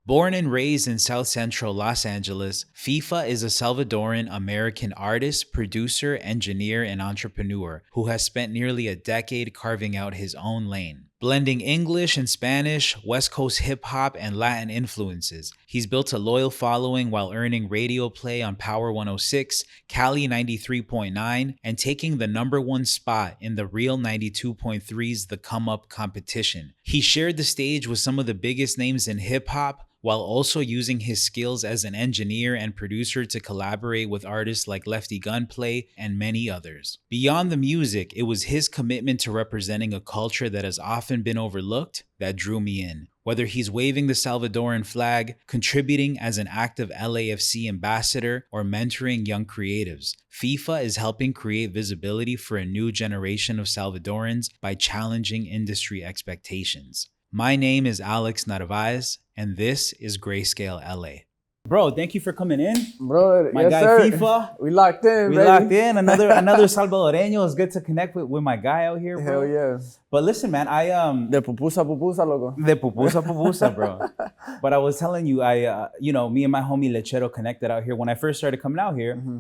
Born and raised in South Central Los Angeles, Feefa is a Salvadoran-American artist, producer, engineer, and entrepreneur who has spent nearly a decade carving out his own lane. Blending English and Spanish, West Coast hip-hop, and Latin influences, he's built a loyal following while earning radio play on Power 106, Cali 93.9, and taking the #1 spot in the Real 92.3's The Come Up competition. He shared the stage with some of the biggest names in hip-hop, while also using his skills as an engineer and producer to collaborate with artists like Lefty Gunplay and many others. Beyond the music, it was his commitment to representing a culture that has often been overlooked that drew me in. Whether he's waving the Salvadoran flag, contributing as an active LAFC ambassador, or mentoring young creatives, Feefa is helping create visibility for a new generation of Salvadorans by challenging industry expectations. My name is Alex Narváez, and this is Grayscale LA. Bro, thank you for coming in. Bro, My yes, guy sir. Feefa. We locked in, We baby. locked in. Another Salvadoreño. It's good to connect with my guy out here, bro. Hell yeah. But listen, man, De pupusa, loco. De pupusa, bro. But I was telling you, me and my homie Lechero connected out here when I first started coming out here. Mm-hmm.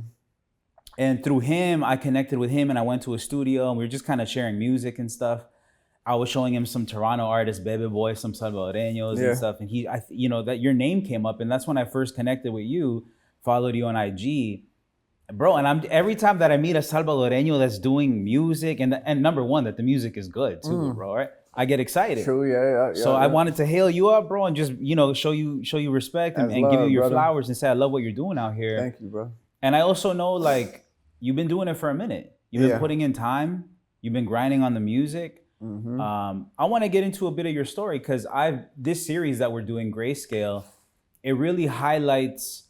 And through him, I connected with him and I went to a studio and we were just kind of sharing music and stuff. I was showing him some Toronto artists, Baby Boy, some Salvadoreños and stuff. And that your name came up. And that's when I first connected with you, followed you on IG. Bro, and every time that I meet a Salvadoreño that's doing music, and number one, that the music is good too, bro, right? I get excited. True, yeah. So I wanted to hail you up, bro, and just, show you respect and give you your brother. flowers and say, I love what you're doing out here. Thank you, bro. And I also know, like, you've been doing it for a minute. You've been putting in time. You've been grinding on the music. Mm-hmm. I want to get into a bit of your story because this series that we're doing, Grayscale, it really highlights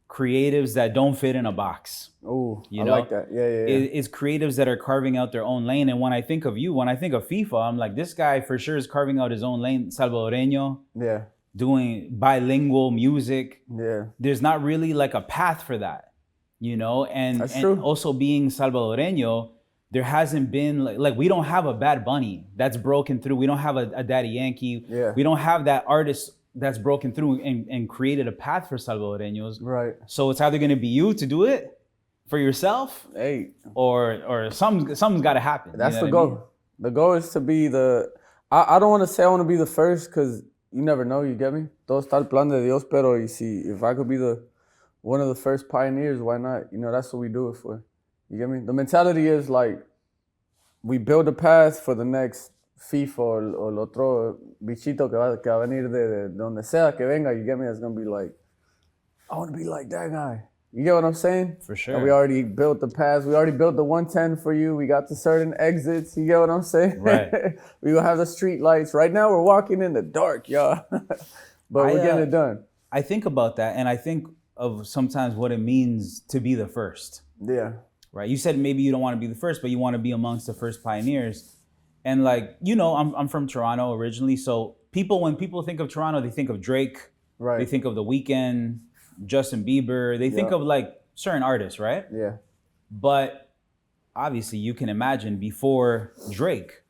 creatives that don't fit in a box. Oh, I like that. Yeah. It's creatives that are carving out their own lane. And when I think of you, when I think of Feefa, I'm like, this guy for sure is carving out his own lane, Salvadoreño. Yeah. Doing bilingual music. Yeah. There's not really like a path for that, and That's true. Also being Salvadoreño, there hasn't been like we don't have a Bad Bunny that's broken through. We don't have a Daddy Yankee. Yeah. We don't have that artist that's broken through and created a path for Salvadoreños. Right. So it's either going to be you to do it for yourself, Hey. or something's got to happen. That's the goal. I mean? The goal is to be I don't want to say I want to be the first because you never know, you get me? Todo está el plan de Dios, pero if I could be one of the first pioneers, why not? That's what we do it for. You get me? The mentality is like, we build a path for the next FIFA or el otro bichito que va a venir de donde sea que venga, you get me? That's going to be like, I want to be like that guy. You get what I'm saying? For sure. And we already built the path. We already built the 110 for you. We got the certain exits. You get what I'm saying? Right. We will have the street lights. Right now, we're walking in the dark, y'all. But we're getting it done. I think about that, and I think of sometimes what it means to be the first. Yeah. Right. You said maybe you don't want to be the first, but you want to be amongst the first pioneers. And like, I'm from Toronto originally. So when people think of Toronto, they think of Drake. Right. They think of The Weeknd, Justin Bieber. They think of like certain artists, right? Yeah. But obviously you can imagine before Drake,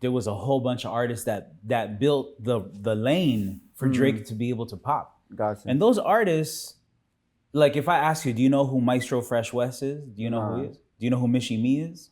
there was a whole bunch of artists that built the lane for Drake to be able to pop. Gotcha. And those artists, like if I ask you, do you know who Maestro Fresh West is? Do you know who he is? Do you know who Mishi Me is?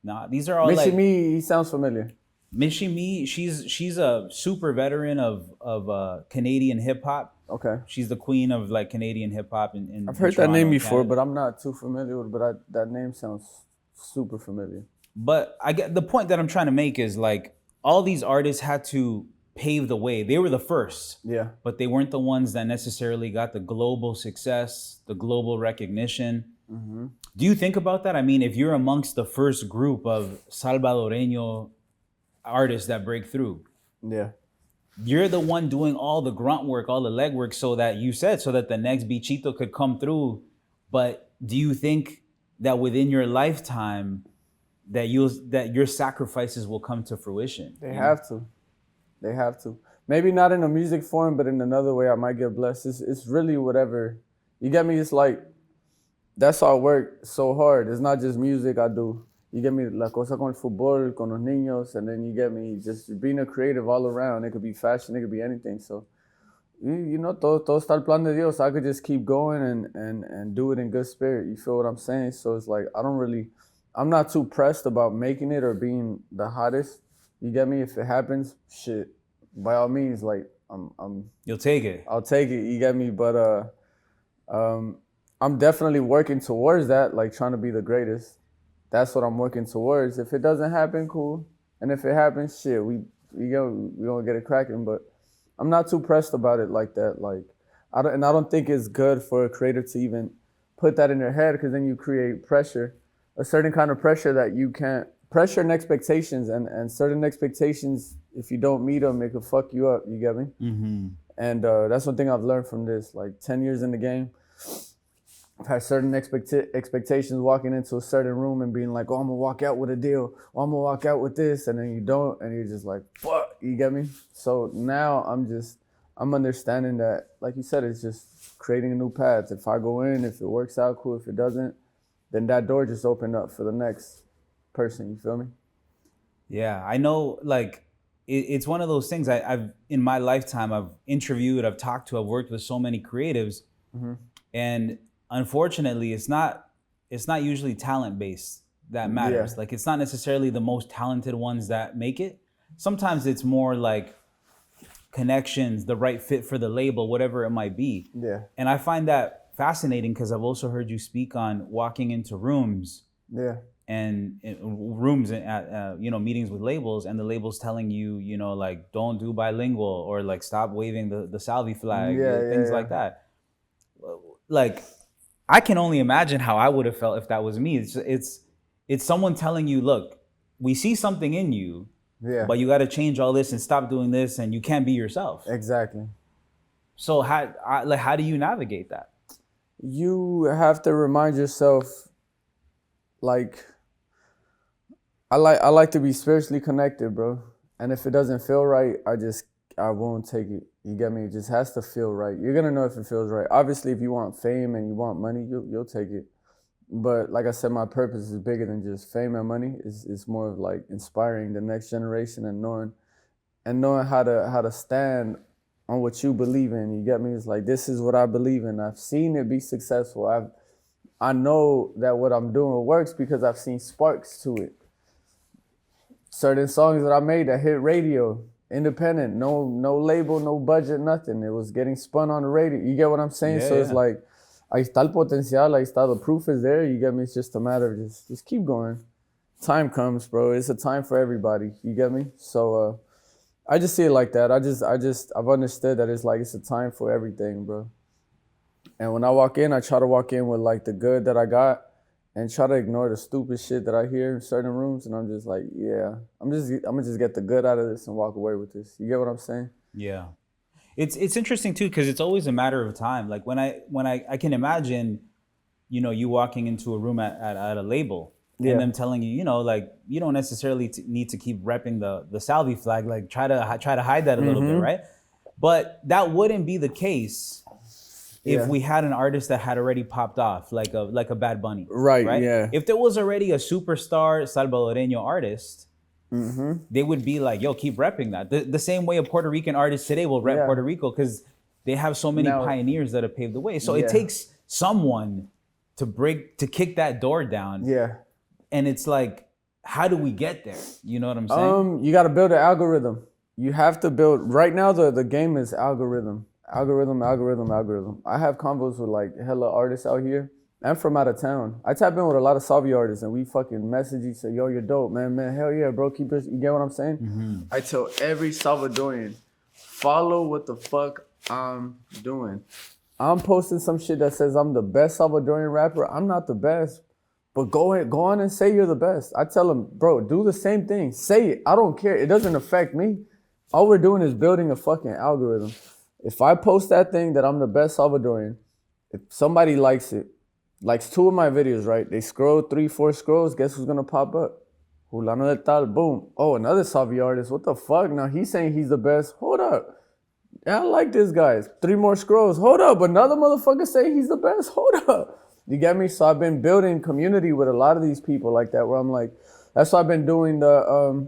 Nah, these are all Mishi Me, he sounds familiar. Mishi Me, she's a super veteran of Canadian hip hop. Okay. She's the queen of like Canadian hip hop. I've heard that name before, but I'm not too familiar with it. But that name sounds super familiar. But I get the point that I'm trying to make is like all these artists had to pave the way. They were the first. Yeah. But they weren't the ones that necessarily got the global success, the global recognition. Mm-hmm. Do you think about that? I mean, if you're amongst the first group of Salvadoreño artists that break through, you're the one doing all the grunt work, all the legwork, so that the next bichito could come through. But do you think that within your lifetime that your sacrifices will come to fruition? They have to. They have to. Maybe not in a music form, but in another way I might get blessed. It's really whatever. You get me? It's like, that's how I work so hard. It's not just music I do. You get me? La cosa con el fútbol, con los niños, and then you get me just being a creative all around. It could be fashion, it could be anything. So you know, todo está el plan de Dios. I could just keep going and do it in good spirit. You feel what I'm saying? So it's like I'm not too pressed about making it or being the hottest. You get me? If it happens, shit, by all means, like You'll take it. I'll take it. You get me? But I'm definitely working towards that, like trying to be the greatest. That's what I'm working towards. If it doesn't happen, cool. And if it happens, shit, we gonna get it cracking. But I'm not too pressed about it like that. Like I don't think it's good for a creator to even put that in their head, because then you create pressure, a certain kind of pressure that you can't pressure and expectations, and certain expectations, if you don't meet them, it could fuck you up. You get me? Mm-hmm. And that's one thing I've learned from this. Like 10 years in the game, I've had certain expectations walking into a certain room and being like, oh, I'm gonna walk out with a deal. Oh, I'm gonna walk out with this, and then you don't, and you're just like, fuck. You get me? So now I'm understanding that, like you said, it's just creating a new path. If I go in, if it works out, cool. If it doesn't, then that door just opened up for the next person. You feel me? Yeah, I know. Like, it's one of those things. I've in my lifetime, I've interviewed, I've talked to, I've worked with so many creatives, and unfortunately, it's not usually talent based that matters. Yeah. Like, it's not necessarily the most talented ones that make it. Sometimes it's more like connections, the right fit for the label, whatever it might be. Yeah. And I find that fascinating because I've also heard you speak on walking into rooms. Yeah. And rooms at meetings with labels, and the labels telling you, like, don't do bilingual, or like stop waving the Salvi flag, things like that. Like, I can only imagine how I would have felt if that was me. It's someone telling you, look, we see something in you, but you got to change all this and stop doing this, and you can't be yourself. Exactly. So how do you navigate that? You have to remind yourself, like, I like to be spiritually connected, bro. And if it doesn't feel right, I won't take it. You get me? It just has to feel right. You're gonna know if it feels right. Obviously, if you want fame and you want money, you'll take it. But like I said, my purpose is bigger than just fame and money. It's more of like inspiring the next generation and knowing how to stand on what you believe in. You get me? It's like, this is what I believe in. I've seen it be successful. I know that what I'm doing works because I've seen sparks to it. Certain songs that I made that hit radio, independent, no label, no budget, nothing. It was getting spun on the radio. You get what I'm saying? Yeah, so it's like, ahí está el potencial, ahí está, the proof is there. You get me? It's just a matter of just keep going. Time comes, bro. It's a time for everybody. You get me? So I just see it like that. I've understood that it's a time for everything, bro. And when I walk in, I try to walk in with like the good that I got, and try to ignore the stupid shit that I hear in certain rooms. And I'm just like, yeah, I'm gonna just get the good out of this and walk away with this. You get what I'm saying? Yeah. It's interesting too, because it's always a matter of time. Like when I can imagine, you walking into a room at a label, and them telling you, like, you don't necessarily need to keep repping the Salvi flag. Like, try to hide that a little bit, right? But that wouldn't be the case if we had an artist that had already popped off, like a Bad Bunny. Right? Yeah. If there was already a superstar Salvadoreño artist, they would be like, yo, keep repping that. The same way a Puerto Rican artist today will rep Puerto Rico, because they have so many pioneers that have paved the way. So it takes someone to kick that door down. Yeah. And it's like, how do we get there? You know what I'm saying? You got to build an algorithm. You have to build. Right now, the game is algorithm. Algorithm. I have combos with like hella artists out here and from out of town. I tap in with a lot of Salvi artists, and we fucking message each other. Yo, you're dope, man. Hell yeah, bro. Keep it. You get what I'm saying? I tell every Salvadorian, follow what the fuck I'm doing. I'm posting some shit that says I'm the best Salvadorian rapper. I'm not the best, but go on and say you're the best. I tell them, bro, do the same thing. Say it. I don't care. It doesn't affect me. All we're doing is building a fucking algorithm. If I post that thing that I'm the best Salvadorian, if somebody likes it, likes 2 of my videos, right? They scroll 3-4 scrolls, guess who's gonna pop up? Hulano de tal, boom. Oh, another Salvi artist, what the fuck? Now he's saying he's the best. Hold up. Yeah, I like this guy. 3 more scrolls. Hold up. Another motherfucker say he's the best. Hold up. You get me? So I've been building community with a lot of these people like that, where I'm like, that's why I've been doing the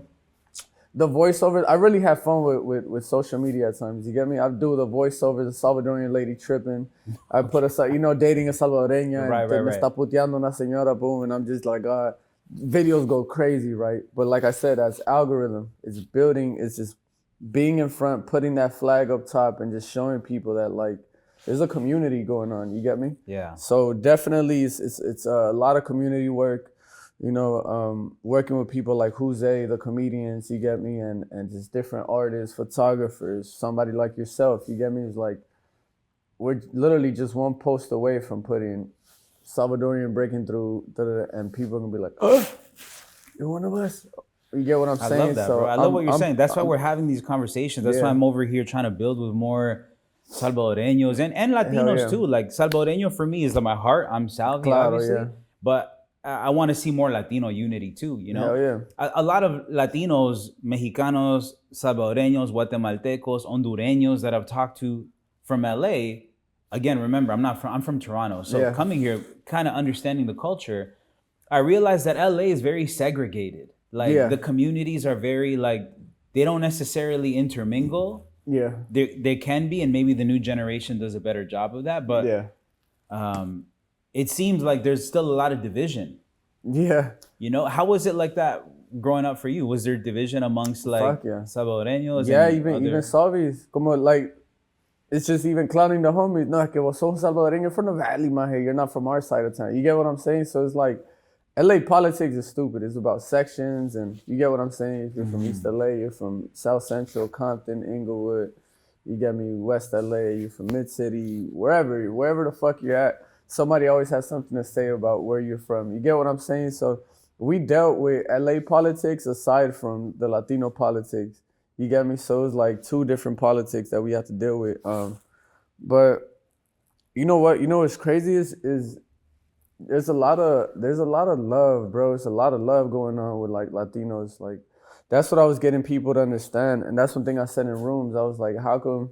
the voiceover. I really have fun with social media at times. You get me? I do the voiceover, the Salvadorian lady tripping. I put dating a Salvadoreña Right, and right, me right. está puteando una señora, boom, and I'm just like, videos go crazy, right? But like I said, as algorithm, it's building, it's just being in front, putting that flag up top, and just showing people that like there's a community going on. You get me? Yeah. So definitely, it's a lot of community work. Working with people like Jose, the comedians, you get me, and just different artists, photographers, somebody like yourself, you get me. It's like we're literally just one post away from putting Salvadorian breaking through, and people are gonna be like, "Oh, you're one of us." You get what I'm I saying? love that, So bro. I love what you're saying. That's why we're having these conversations. That's why I'm over here trying to build with more Salvadoreños and Latinos yeah. too. Like Salvadoreño for me is my heart. I'm Salvi, Claro, obviously, yeah. but I want to see more Latino unity too. You know, Hell yeah. a lot of Latinos, Mexicanos, Salvadoreños, Guatemaltecos, Hondureños that I've talked to from LA. Again, remember, I'm from Toronto, so Yeah. coming here, kind of understanding the culture, I realized that LA is very segregated. Like Yeah. the communities are very like they don't necessarily intermingle. Yeah. They can be, and maybe the new generation does a better job of that. But Yeah. it seems like there's still a lot of division. Yeah. You know, how was it like that growing up for you? Was there division amongst like Fuck yeah. Salvadoreños? Yeah, and even Salvis, como like, it's just even clowning the homies. No, que vos sos Salvadoreño from the valley, my head. You're not from our side of town. You get what I'm saying? So it's like, LA politics is stupid. It's about sections, and you get what I'm saying? If you're from East LA, you're from South Central, Compton, Inglewood. You get me, West LA, you're from Mid-City, wherever the fuck you're at. Somebody always has something to say about where you're from. You get what I'm saying? So we dealt with LA politics aside from the Latino politics. You get me? So it's like two different politics that we have to deal with. But you know what? You know what's crazy is there's a lot of love, bro. It's a lot of love going on with like Latinos. Like that's what I was getting people to understand, and that's one thing I said in rooms. I was like, how come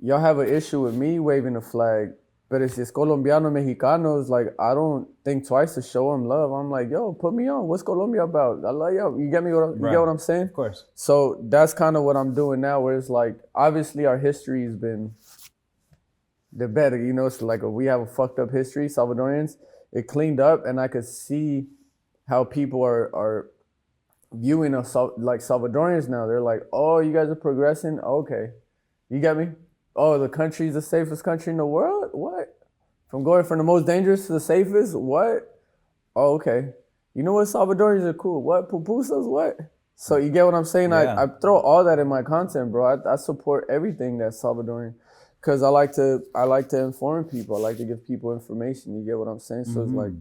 y'all have an issue with me waving a flag, but it's just Colombiano Mexicanos? Like I don't think twice to show them love. I'm like, yo, put me on. What's Colombia about? I love y'all. You get me? You get what I'm saying? Of course. So that's kind of what I'm doing now. Where it's like, obviously our history has been the better, you know, it's like we have a fucked up history, Salvadorians. It cleaned up, and I could see how people are viewing us like Salvadorians now. They're like, oh, you guys are progressing? Okay. You get me? Oh, the country's the safest country in the world? What? From going from the most dangerous to the safest? What? Oh, okay. You know what? Salvadorians are cool. What? Pupusas? What? So you get what I'm saying? Yeah. I throw all that in my content, bro. I support everything that's Salvadorian. Because I like to inform people. I like to give people information. You get what I'm saying? So it's like,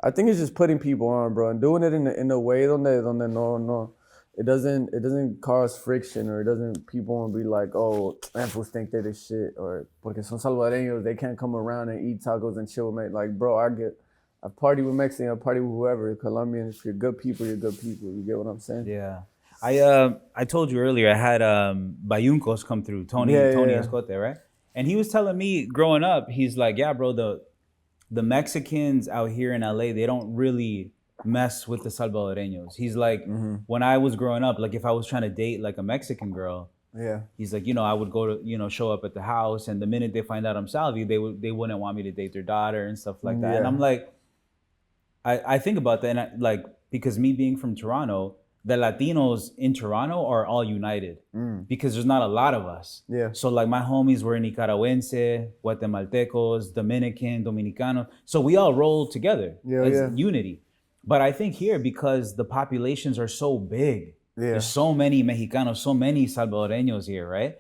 I think it's just putting people on, bro, and doing it in a way donde no, it doesn't cause friction, or it doesn't, people won't be like, oh, fools think they're this shit, or porque son Salvadoreños, they can't come around and eat tacos and chill with me. Like, bro, I party with Mexican, I party with whoever, Colombian. If you're good people, you're good people. You get what I'm saying? Yeah. I told you earlier, I had Bayuncos come through, Tony Escote, right? And he was telling me growing up, he's like, yeah, bro, the Mexicans out here in LA, they don't really mess with the Salvadoreños. He's like, when I was growing up, like if I was trying to date like a Mexican girl, he's like, I would go to, show up at the house, and the minute they find out I'm Salvi, they wouldn't want me to date their daughter and stuff like that. Yeah. And I'm like, I think about that, and because me being from Toronto, the Latinos in Toronto are all united because there's not a lot of us. Yeah. So like my homies were Nicaragüense, Guatemaltecos, Dominican, Dominicano. So we all roll together as unity. But I think here, because the populations are so big, there's so many Mexicanos, so many Salvadoreños here, right?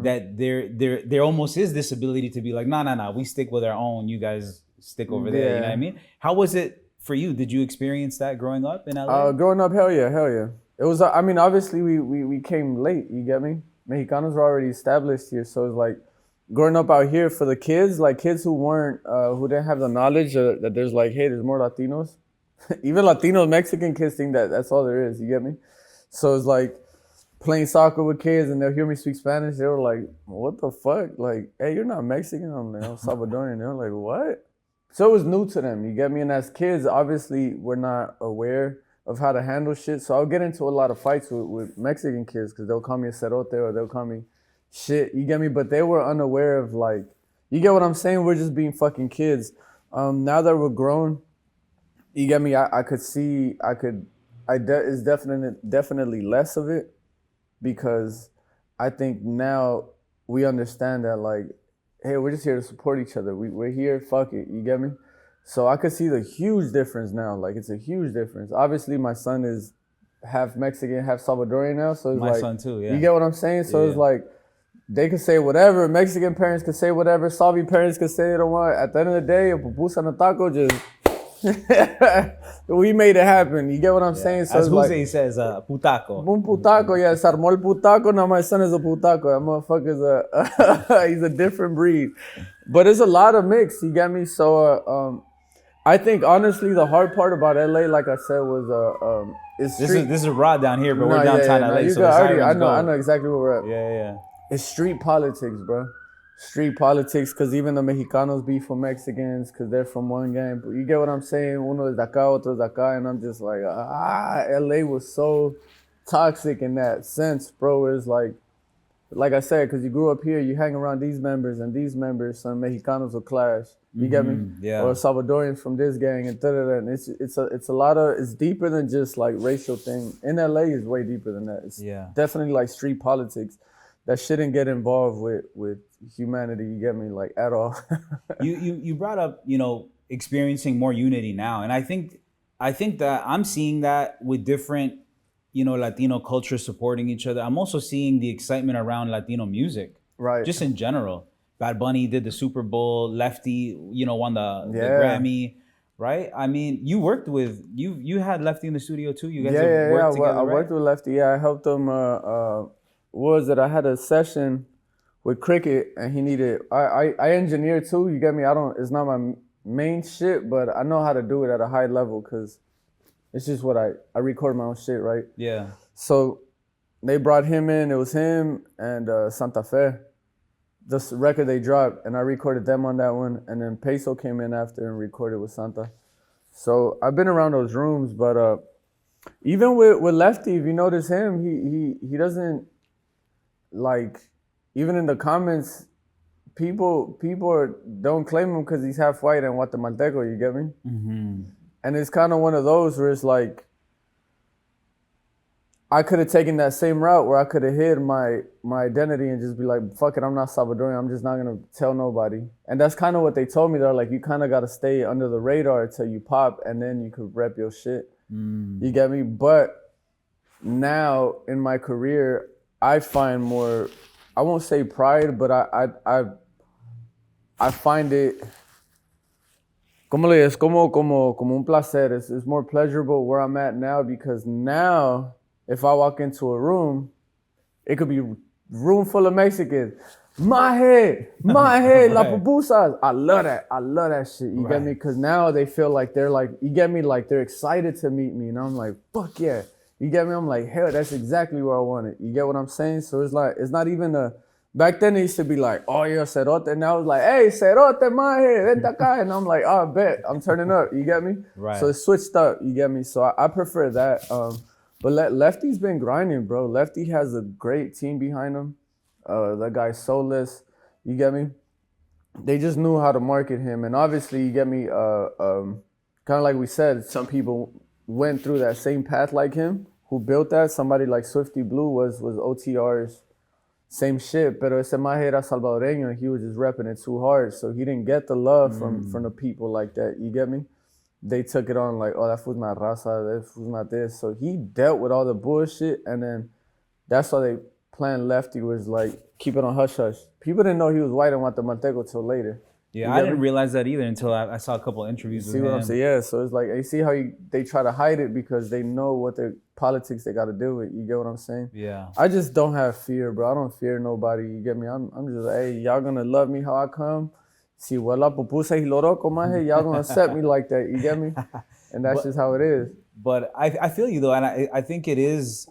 That there almost is this ability to be like, nah, we stick with our own. You guys stick over there. You know what I mean? How was it for you? Did you experience that growing up in LA? Growing up, hell yeah. It was, I mean, obviously we came late, you get me? Mexicanos were already established here, so it's like, growing up out here for the kids, like kids who who didn't have the knowledge that there's like, hey, there's more Latinos. Even Latino Mexican kids think that's all there is, you get me? So it's like, playing soccer with kids, and they'll hear me speak Spanish, they were like, what the fuck? Like, hey, you're not Mexican? I'm like, I'm Salvadorian. They're like, what? So it was new to them, you get me? And as kids, obviously, we're not aware. of how to handle shit. So I'll get into a lot of fights with Mexican kids because they'll call me a cerote or they'll call me shit. You get me? But they were unaware of like, you get what I'm saying? We're just being fucking kids. Now that we're grown, you get me? I could see, it's definitely less of it because I think now we understand that like, hey, we're just here to support each other. We're here, fuck it, you get me? So I could see the huge difference now. Like it's a huge difference. Obviously my son is half Mexican, half Salvadorian now. So it's My like, son too, yeah. You get what I'm saying? So it's like, they could say whatever. Mexican parents could say whatever. Salvi parents could say they don't want. At the end of the day, a pupusa and a taco just, we made it happen. You get what I'm saying? So as Jose like, says, putaco. Un putaco, yeah, se armó el putaco. Now my son is a putaco. That motherfucker's he's a different breed. But it's a lot of mix, you get me? So I think honestly the hard part about LA, like I said, was is street. This is raw down here, but we're downtown LA, so I know exactly where we're at. Yeah. It's street politics, bro. Street politics, because even the Mexicanos beef for Mexicans because they're from one gang. But you get what I'm saying? Uno es de acá, otro es de acá. And I'm just like, LA was so toxic in that sense, bro. It's like I said, because you grew up here, you hang around these members and these members, some Mexicanos will clash. You get me? Yeah. Or Salvadorians from this gang and da-da-da. And it's a lot of, it's deeper than just like racial thing. In LA is way deeper than that. It's definitely like street politics that shouldn't get involved with humanity, you get me, like at all. you brought up, experiencing more unity now. And I think that I'm seeing that with different, Latino cultures supporting each other. I'm also seeing the excitement around Latino music. Right. Just in general. Bad Bunny did the Super Bowl, Lefty, won the Grammy. Right? I mean, you worked with, you had Lefty in the studio too. You guys worked together, I worked with Lefty. Yeah, I helped him, I had a session with Cricket and he needed, I engineer too, you get me? It's not my main shit, but I know how to do it at a high level because it's just what I record my own shit, right? Yeah. So they brought him in, it was him and Santa Fe, this record they dropped, and I recorded them on that one, and then Peso came in after and recorded with Santa. So I've been around those rooms, but even with Lefty, if you notice him, he doesn't, like, even in the comments, people don't claim him because he's half white and Guatemalteco, you get me? Mm-hmm. And it's kind of one of those where it's like, I could have taken that same route where I could have hid my identity and just be like, fuck it, I'm not Salvadorian, I'm just not going to tell nobody. And that's kind of what they told me. They're like, you kind of got to stay under the radar until you pop and then you could rep your shit. You get me? But now in my career, I find more, I won't say pride, but I find it, es como un placer. It's more pleasurable where I'm at now because now, if I walk into a room, it could be a room full of Mexicans. Maje, la pupusas. I love that shit. You get me? Because now they feel like they're like, you get me? Like they're excited to meet me. And I'm like, fuck yeah. You get me? I'm like, hell, that's exactly where I want it. You get what I'm saying? So it's like, it's not even back then it used to be like, oh, you're a cerote. And now it's like, hey, cerote, maje, vente acá. And I'm like, oh, bet, I'm turning up. You get me? Right. So it's switched up. You get me? So I prefer that. But Lefty's been grinding, bro. Lefty has a great team behind him. That guy's soulless. You get me? They just knew how to market him. And obviously, you get me, kind of like we said, some people went through that same path like him, who built that. Somebody like Swifty Blue was OTR's same shit, pero ese maje era Salvadoreño and he was just repping it too hard. So he didn't get the love from the people like that. You get me? They took it on like, oh, that fool's not raza, that fool's not this. So he dealt with all the bullshit, and then that's why they planned Lefty was like, keep it on hush-hush. People didn't know he was white and Guatemalteco till later. Yeah, I didn't realize that either until I saw a couple of interviews with him. See what I'm saying? Yeah, so it's like, you see how they try to hide it because they know what their politics they got to deal with. You get what I'm saying? Yeah. I just don't have fear, bro. I don't fear nobody. You get me? I'm just like, hey, y'all going to love me how I come? Si huela pupusa y loroco, maje, y'all gonna accept me like that, you get me? And that's just how it is. But I feel you though, and I think it's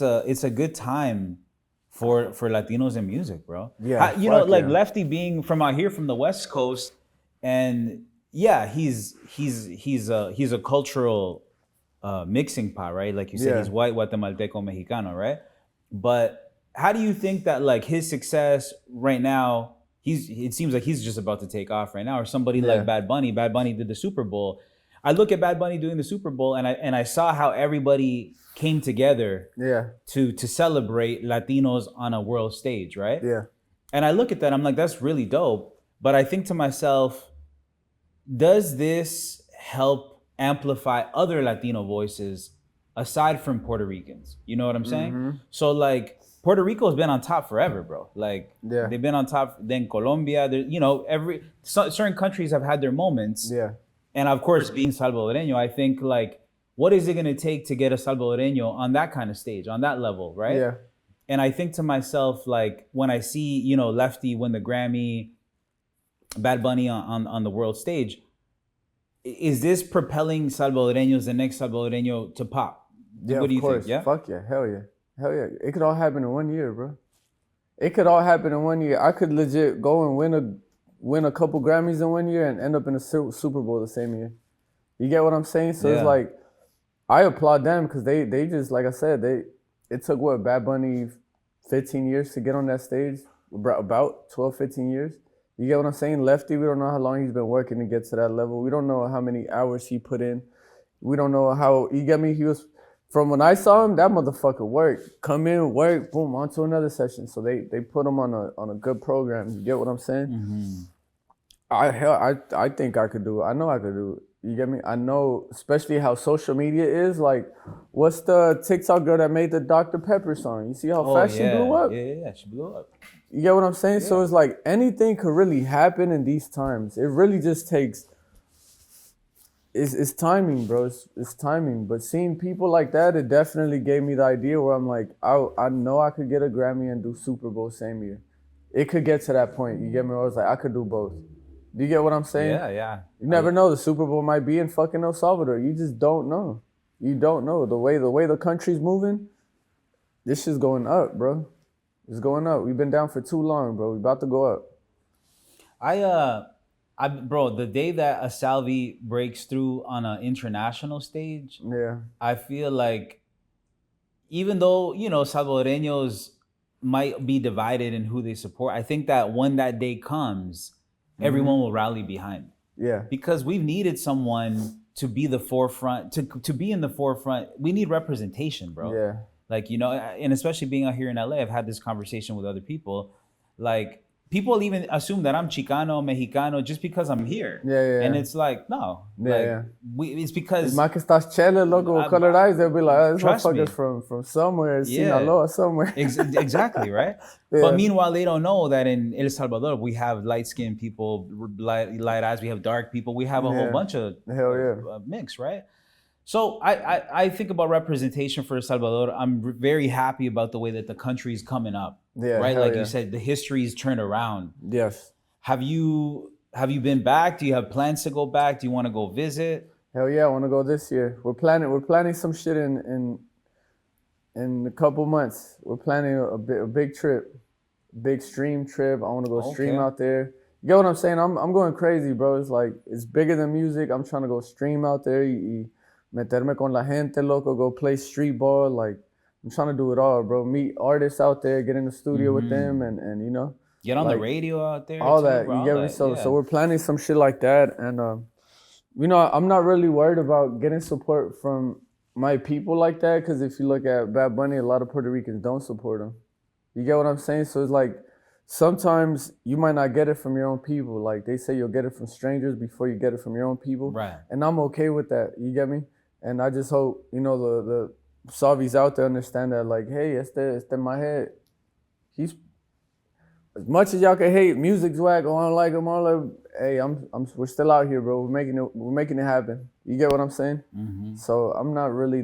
a good time for Latinos in music, bro. Yeah. Like Lefty being from out here from the West Coast, and yeah, he's a cultural mixing pot, right? Like you said, Yeah. he's white, Guatemalteco, Mexicano, right? But how do you think that like his success right now, it seems like he's just about to take off right now, or somebody like Yeah. Bad Bunny. Bad Bunny did the Super Bowl. I look at Bad Bunny doing the Super Bowl, and I saw how everybody came together Yeah. to celebrate Latinos on a world stage, right? Yeah. And I look at that, I'm like, that's really dope. But I think to myself, does this help amplify other Latino voices aside from Puerto Ricans? You know what I'm saying? Mm-hmm. So like Puerto Rico's been on top forever, bro. Like Yeah. they've been on top. Then Colombia, certain countries have had their moments. Yeah. And of course, being Salvadoreño, I think like, what is it gonna take to get a Salvadoreño on that kind of stage, on that level, right? Yeah. And I think to myself, like when I see, Lefty win the Grammy, Bad Bunny on the world stage, is this propelling Salvadoreños, the next Salvadoreño, to pop? Yeah, What do you of course. think? Yeah? Fuck yeah. Hell yeah. Hell yeah. It could all happen in 1 year, bro. It could all happen in 1 year. I could legit go and win a couple Grammys in 1 year and end up in a Super Bowl the same year. You get what I'm saying? So It's like, I applaud them because they just, like I said, it took what, Bad Bunny 15 years to get on that stage? About 12, 15 years. You get what I'm saying? Lefty, we don't know how long he's been working to get to that level. We don't know how many hours he put in. We don't know how, you get me? He was, from when I saw him, that motherfucker worked. Come in, work, boom, on to another session. So they put him on a good program. You get what I'm saying? Mm-hmm. I think I could do it. I know I could do it. You get me? I know, especially how social media is. Like, what's the TikTok girl that made the Dr. Pepper song? You see how fast she blew up? Yeah, she blew up. You get what I'm saying? Yeah. So it's like anything could really happen in these times. It really just takes, it's timing, bro. It's timing. But seeing people like that, it definitely gave me the idea where I'm like, I know I could get a Grammy and do Super Bowl same year. It could get to that point. You get me? I was like, I could do both. Do you get what I'm saying? Yeah. You never know. The Super Bowl might be in fucking El Salvador. You just don't know. You don't know. The way the country's moving, this shit's going up, bro. It's going up. We've been down for too long, bro. We about to go up. Bro, the day that a Salvi breaks through on an international stage, Yeah. I feel like even though, Salvadoreños might be divided in who they support, I think that when that day comes, everyone will rally behind. Yeah. Because we've needed someone to be the forefront, to be in the forefront. We need representation, bro. Yeah. Like, and especially being out here in LA, I've had this conversation with other people. Like, people even assume that I'm Chicano, Mexicano, just because I'm here. Yeah. And it's like, no. Yeah. It's because... Más que estás chele, loco, with colored eyes, they'll be like, oh, this Trust me. motherfucker's from somewhere, Sinaloa, somewhere. Exactly, right? Yeah. But meanwhile, they don't know that in El Salvador, we have light-skinned people, light eyes, we have dark people, we have a whole bunch of mix, right? So I think about representation for El Salvador. I'm very happy about the way that the country's coming up. Yeah, right? Like you said, the history's turned around. Yes. Have you been back? Do you have plans to go back? Do you want to go visit? Hell yeah, I want to go this year. We're planning some shit in a couple months. We're planning a big trip, big stream trip. I want to go stream out there. You get what I'm saying? I'm going crazy, bro. It's like, it's bigger than music. I'm trying to go stream out there. Meterme con la gente, loco, go play street ball. Like, I'm trying to do it all, bro. Meet artists out there, get in the studio with them, and get on the radio out there. All too, that, bro, you get me? So we're planning some shit like that, and I'm not really worried about getting support from my people like that, because if you look at Bad Bunny, a lot of Puerto Ricans don't support him. You get what I'm saying? So it's like, sometimes you might not get it from your own people. Like, they say you'll get it from strangers before you get it from your own people. Right. And I'm okay with that. You get me? And I just hope, the Salvi's out there understand that, like, hey, este my head. He's, as much as y'all can hate, music's whack, I don't like him, all that. Hey, we're still out here, bro. We're making it happen. You get what I'm saying? Mm-hmm. So I'm not really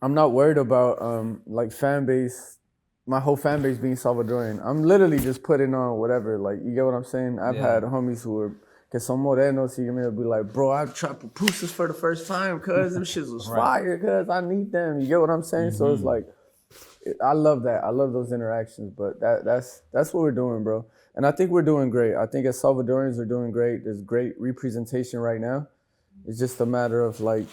I'm not worried about like fan base, my whole fan base being Salvadorian. I'm literally just putting on whatever, like, you get what I'm saying? I've had homies who were, que son morenos, you know, be like, bro, I tried pupusas for the first time, cuz them shits was fire, cuz I need them. You get what I'm saying? So it's like, I love that. I love those interactions, but that's what we're doing, bro. And I think we're doing great. I think as Salvadorians are doing great. There's great representation right now. It's just a matter of like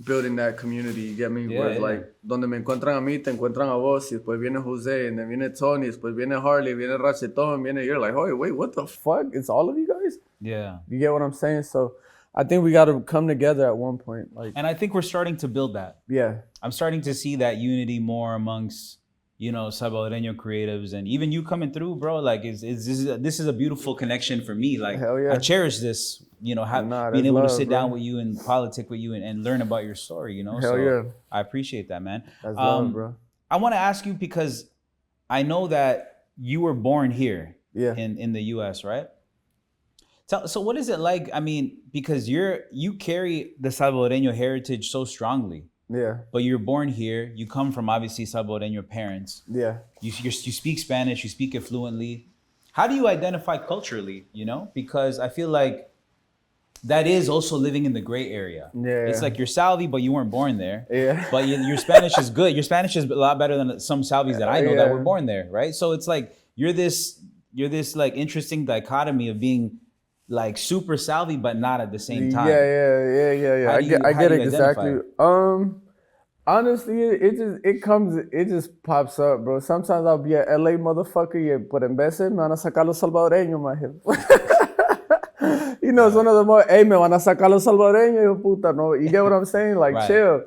building that community, you get me? Yeah, Where it's yeah. like, donde me encuentran a mí, te encuentran a vos, y después viene Jose, and then viene Tony, después viene Harley, viene Rachetón, viene, you're like, oh, wait, what the fuck? It's all of you guys? Yeah. You get what I'm saying? So I think we got to come together at one point. Like, And I think we're starting to build that. yeah. I'm starting to see that unity more amongst, you know, Salvadoreño creatives, and even you coming through, bro. Like, this is a beautiful connection for me. Like, Hell yeah. I cherish this, you know, Nah, being that's able to love, sit bro. down with you and politic with you and learn about your story, you know. Hell so yeah. I appreciate that, man. That's love, bro. I want to ask you because I know that you were born here, Yeah. in the U.S., right? So what is it like? I mean, because you carry the Salvadoreño heritage so strongly. Yeah. But you're born here. You come from obviously Salvadoreño parents. Yeah. You speak Spanish. You speak it fluently. How do you identify culturally? You know, because I feel like that is also living in the gray area. Yeah. It's like you're Salvi, but you weren't born there. Yeah. But your Spanish is good. Your Spanish is a lot better than some Salvis that I know that were born there, right? So it's like you're this like interesting dichotomy of being like super Salvi, but not at the same time. Yeah. I get it exactly. Honestly, it just pops up, bro. Sometimes I'll be at LA, motherfucker, yeah, but en vez me van a sacar los salvadoreños, maje. You know, it's one of the more, hey, me van a sacar los salvadoreños, hijo puta, no. You get what I'm saying? Like, Right. chill.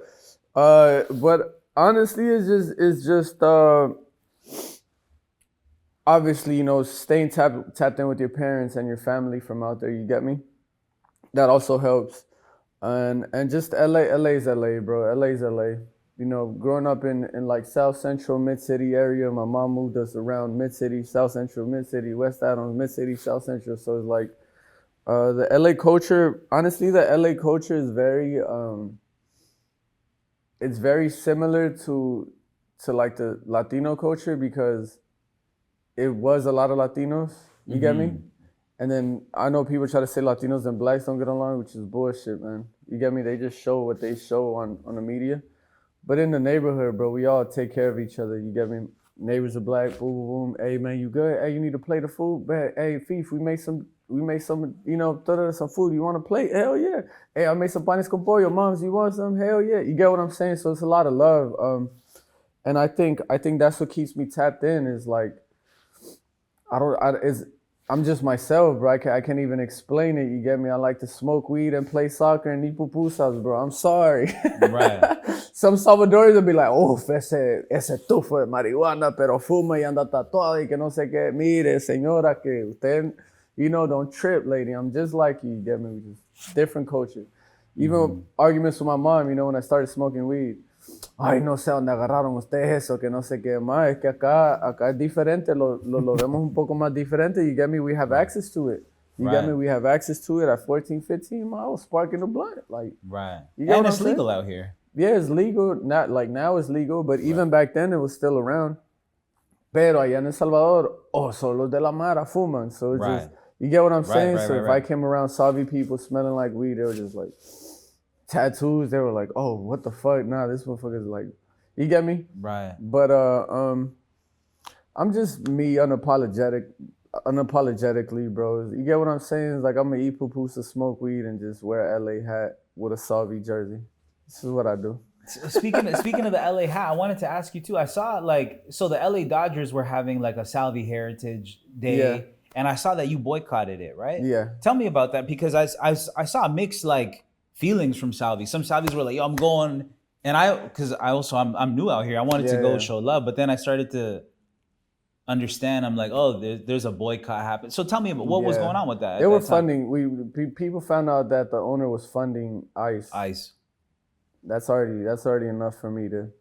But honestly, it's just obviously, you know, staying tapped in with your parents and your family from out there, you get me? That also helps. And just LA's LA, bro. LA's LA. You know, growing up in like South Central, Mid-City area, my mom moved us around Mid-City, South Central, Mid-City, West Adams, Mid-City, South Central. So it's like the LA culture, honestly, the LA culture is it's very similar to like the Latino culture because it was a lot of Latinos, you get me? And then I know people try to say Latinos and blacks don't get along, which is bullshit, man. You get me? They just show what they show on the media. But in the neighborhood, bro, we all take care of each other. You get me? Neighbors are black, boom, boom, boom. Hey, man, you good? Hey, you need to plate of food? Bet. Hey, Feefa, we made some, you know, some food. You want a plate? Hell yeah. Hey, I made some panes con pollo. Moms, you want some? Hell yeah. You get what I'm saying? So it's a lot of love. And I think that's what keeps me tapped in is like, I'm just myself, bro. I can't even explain it. You get me? I like to smoke weed and play soccer and eat pupusas, bro. I'm sorry. Right. Some Salvadorians will be like, oh, ese tufo de marihuana, pero fuma y anda tatuado y que no sé qué. Mire, señora, que usted, you know, don't trip, lady. I'm just like you get me? We just different culture. Even arguments with my mom, you know, when I started smoking weed. Ay, no sé dónde agarraron ustedes eso, que no sé qué más. Es que acá es diferente, lo vemos un poco más diferente. You get me? We have access to it. You get me? We have access to it at 14, 15. I was sparking a blunt. Like, right. You get And what it's I'm legal saying? out here. Yeah, it's legal. Not like now it's legal, but even back then it was still around. Pero allá en El Salvador, solo de la mara fuman. So it's just, you get what I'm saying? So if I came around Salvi people smelling like weed, they were just like, tattoos, they were like, oh, what the fuck? Nah, this motherfucker's like, you get me? Right. But I'm just me unapologetically, bro. You get what I'm saying? It's like I'm gonna eat pupusa, smoke weed, and just wear an LA hat with a Salvi jersey. This is what I do. Speaking of the LA hat, I wanted to ask you too. I saw so the LA Dodgers were having like a Salvi Heritage Day, and I saw that you boycotted it, right? Yeah. Tell me about that because I saw mixed like feelings from Salvi. Some Salvis were like, yo, I'm going, and I'm new out here. I wanted to go show love, but then I started to understand. I'm like, oh, there's a boycott happening. So tell me about what was going on with that. They were funding. People found out that the owner was funding ICE. That's already enough for me to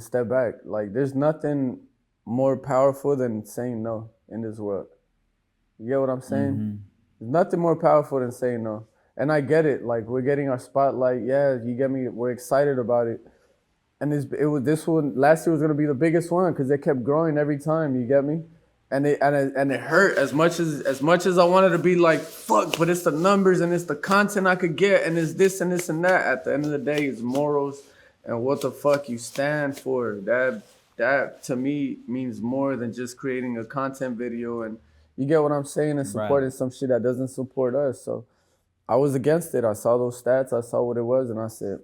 step back. Like, there's nothing more powerful than saying no in this world. You get what I'm saying? There's nothing more powerful than saying no. And I get it. Like, we're getting our spotlight. Yeah, you get me? We're excited about it. And this one last year was gonna be the biggest one because it kept growing every time. You get me? And it hurt as much as I wanted to be like, fuck, but it's the numbers and it's the content I could get and it's this and this and that. At the end of the day, it's morals and what the fuck you stand for. That to me means more than just creating a content video and you get what I'm saying and supporting some shit that doesn't support us. So I was against it. I saw those stats. I saw what it was, and I said,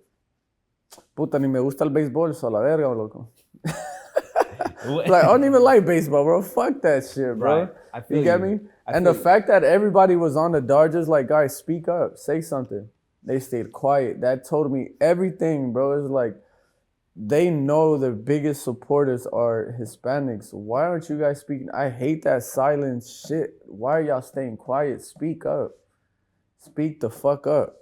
"Puta, ni me gusta el béisbol, so la verga, loco." Like, I don't even like baseball, bro. Fuck that shit, bro. Right. I feel you get me? And the fact that everybody was on the Dodgers, like, guys, speak up, say something. They stayed quiet. That told me everything, bro. It's like, they know the biggest supporters are Hispanics. Why aren't you guys speaking? I hate that silent shit. Why are y'all staying quiet? Speak up. Speak the fuck up.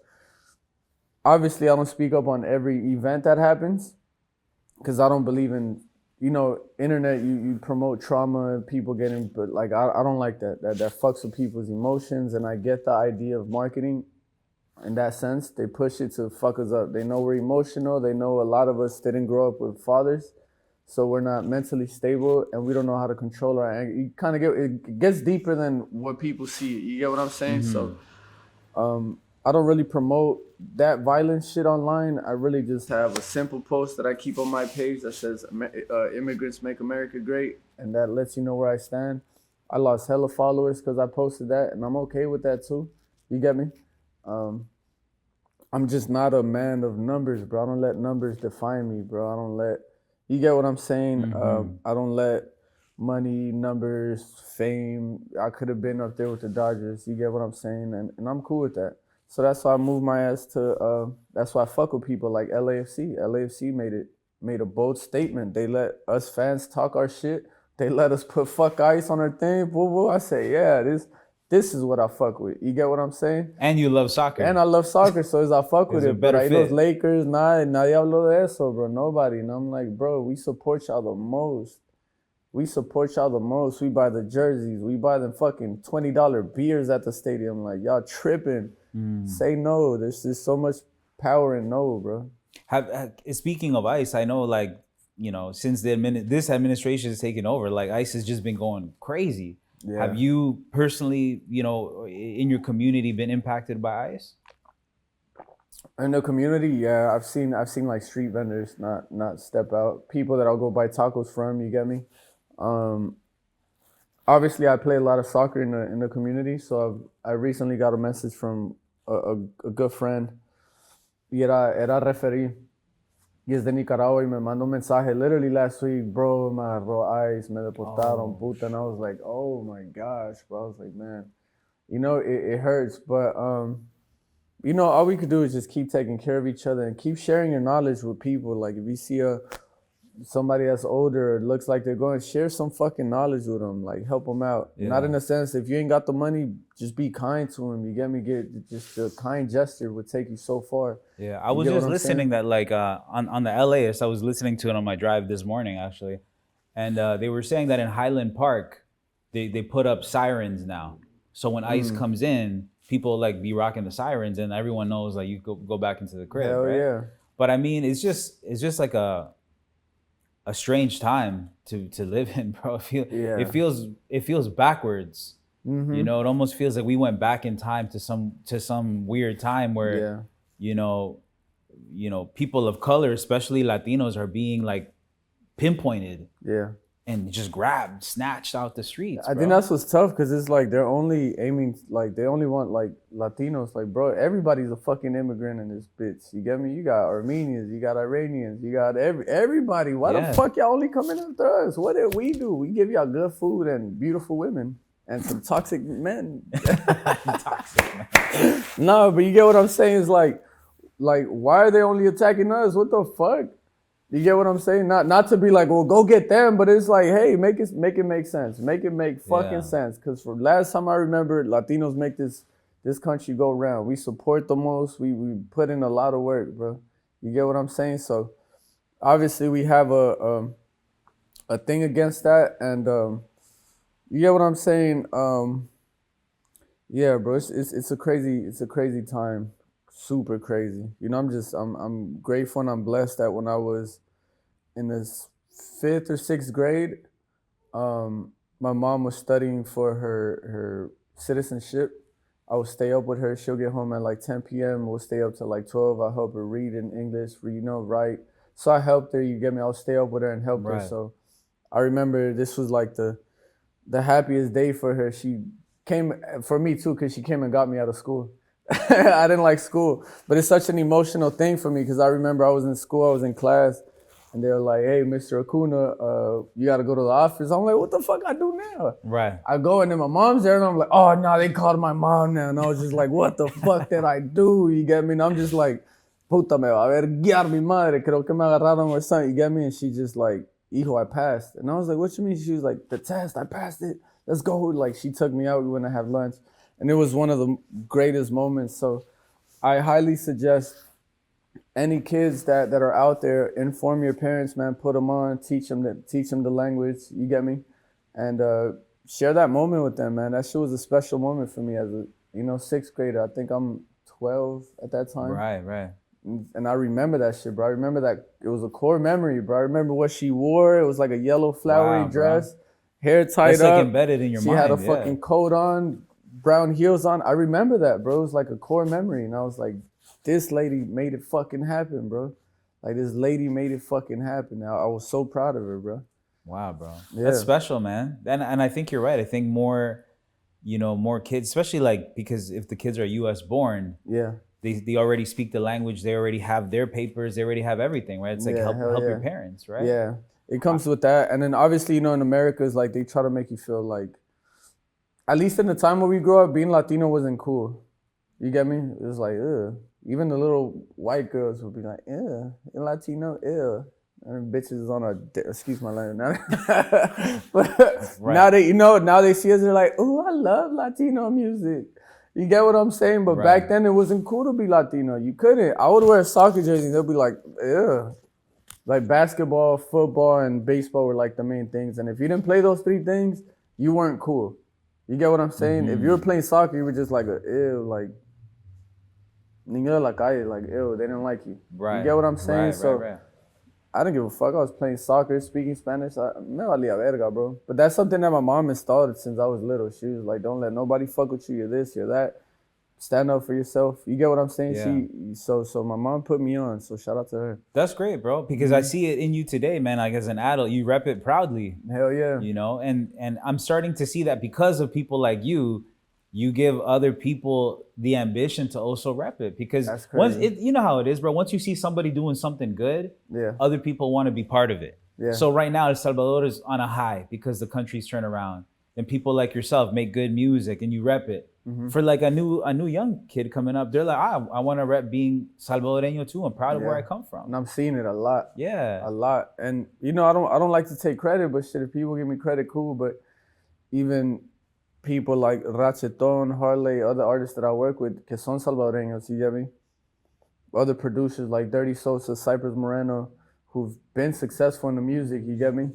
Obviously, I don't speak up on every event that happens because I don't believe in, internet, you promote trauma and people getting, but like, I don't like that. That fucks with people's emotions, and I get the idea of marketing. In that sense, they push it to fuck us up. They know we're emotional. They know a lot of us didn't grow up with fathers, so we're not mentally stable, and we don't know how to control our anger. You kind of it gets deeper than what people see. You get what I'm saying? Mm-hmm. So, I don't really promote that violent shit online. I really just have a simple post that I keep on my page that says "Immigrants Make America Great," and that lets you know where I stand. I lost hella followers because I posted that, and I'm okay with that too. You get me? I'm just not a man of numbers, bro. I don't let numbers define me, bro. I don't let, you get what I'm saying? Mm-hmm. I don't let money, numbers, fame. I could have been up there with the Dodgers. You get what I'm saying? And I'm cool with that. So that's why I moved my ass to, that's why I fuck with people like LAFC. LAFC made a bold statement. They let us fans talk our shit. They let us put fuck ice on our thing. Boo boo. I say, yeah, this is what I fuck with. You get what I'm saying? And you love soccer. And I love soccer, so I fuck with it. But those Lakers, nadie habló de eso, bro. Nobody. And I'm like, bro, we support y'all the most. We support y'all the most. We buy the jerseys. We buy them fucking $20 beers at the stadium. Like, y'all tripping. Say no. There's just so much power in no, bro. Speaking of ICE, I know, like, since this administration has taken over, like, ICE has just been going crazy. Yeah. Have you personally, in your community been impacted by ICE? In the community, yeah. I've seen like street vendors not step out. People that I'll go buy tacos from, you get me? Obviously I play a lot of soccer in the community, so I recently got a message from a good friend. Y era referee. Y es de Nicaragua y me mandó un mensaje literally last week, bro, me agarró ICE, me deportaron, puta. And I was like, oh my gosh, bro. I was like, man, it hurts. But, all we could do is just keep taking care of each other and keep sharing your knowledge with people. Like, if you see somebody that's older, it looks like they're going, share some fucking knowledge with them, like help them out. Yeah. Not in a sense, if you ain't got the money, just be kind to them. You get me? Just a kind gesture would take you so far. Yeah, I was just listening that, like, on the LAist, I was listening to it on my drive this morning, actually. And they were saying that in Highland Park, they put up sirens now. So when ICE comes in, people like be rocking the sirens and everyone knows, like, you go back into the crib, right? Yeah. But I mean, it's just like a strange time to live in, bro. It feels backwards. Mm-hmm. It almost feels like we went back in time to some weird time where people of color, especially Latinos, are being like pinpointed. Yeah. And just grabbed, snatched out the streets. I think that's what's tough, because it's like they're only aiming, like, they only want, like, Latinos. Like, bro, everybody's a fucking immigrant in this bitch. You get me? You got Armenians, you got Iranians, you got everybody. Why the fuck y'all only coming after us? What did we do? We give y'all good food and beautiful women and some toxic men. Toxic men. No, but you get what I'm saying? It's like, why are they only attacking us? What the fuck? You get what I'm saying? Not to be like, well, go get them, but it's like, hey, make it make sense. Make it make fucking sense. Because for last time I remember, Latinos make this country go round. We support the most. We put in a lot of work, bro. You get what I'm saying? So obviously we have a thing against that, and you get what I'm saying? Yeah, bro. It's a crazy time. Super crazy. I'm grateful and I'm blessed that when I was in the 5th or 6th grade, my mom was studying for her citizenship. I would stay up with her. She'll get home at like 10 p.m. We'll stay up till like 12. I help her read in English, write. So I helped her, you get me? I'll stay up with her and help her. So I remember this was like the happiest day for her. She came, for me too, because she came and got me out of school. I didn't like school, but it's such an emotional thing for me because I remember I was in school, I was in class, and they were like, "Hey, Mr. Acuna, you got to go to the office." I'm like, "What the fuck I do now?" Right. I go and then my mom's there, and I'm like, "Oh no, they called my mom now," and I was just like, "What the fuck did I do?" You get me? And I'm just like, "Puta me va a ver guiar mi madre, creo que me agarraron or something." You get me? And she just like, "Hijo, I passed," and I was like, "What you mean?" She was like, "The test, I passed it. Let's go." Like she took me out, we went to have lunch, and it was one of the greatest moments. So I highly suggest any kids that are out there, inform your parents, man. Put them on, teach them the language. You get me, and share that moment with them, man. That shit was a special moment for me as a sixth grader. I think I'm 12 at that time. Right. And I remember that shit, bro. I remember that it was a core memory, bro. I remember what she wore. It was like a yellow flowery dress, hair tied That's up. like embedded in your she mind. She had a fucking coat on, brown heels on. I remember that, bro. It was like a core memory, and I was like, this lady made it fucking happen, bro. Like this lady made it fucking happen. I was so proud of her, bro. Wow, bro. Yeah. That's special, man. And I think you're right. I think more kids, especially like because if the kids are US born, yeah, they already speak the language, they already have their papers, they already have everything, right? It's like help your parents, right? Yeah. It comes with that. And then obviously, in America is like they try to make you feel like, at least in the time when we grew up, being Latino wasn't cool. You get me? It was like, ugh. Even the little white girls would be like, "Yeah, you're Latino, yeah." And bitches is on excuse my language. But now they see us, they're like, "Oh, I love Latino music." You get what I'm saying? But back then it wasn't cool to be Latino. You couldn't. I would wear a soccer jersey and they'll be like, "Yeah." Like basketball, football, and baseball were like the main things. And if you didn't play those three things, you weren't cool. You get what I'm saying? If you were playing soccer, you were just like ew, like niño de la calle, like ew, they didn't like you. Right. You get what I'm saying? Right. I didn't give a fuck. I was playing soccer, speaking Spanish. Me valía verga, bro. But that's something that my mom installed since I was little. She was like, "Don't let nobody fuck with you. You're this, you're that. Stand up for yourself." You get what I'm saying? Yeah. So my mom put me on. So shout out to her. That's great, bro. Because I see it in you today, man. Like as an adult, you rep it proudly. Hell yeah. And I'm starting to see that because of people like you, you give other people the ambition to also rep it. Because once you know how it is, bro. Once you see somebody doing something good, other people want to be part of it. Yeah. So right now, El Salvador is on a high because the country's turned around. And people like yourself make good music and you rep it. For like a new young kid coming up, they're like, I want to rep being Salvadoreño too. I'm proud of where I come from. And I'm seeing it a lot. Yeah. A lot. And I don't like to take credit, but shit, if people give me credit, cool. But even people like Racheton, Harley, other artists that I work with, que son Salvadoreños, you get me? Other producers like Dirty Sosa, Cypress Moreno, who've been successful in the music, you get me?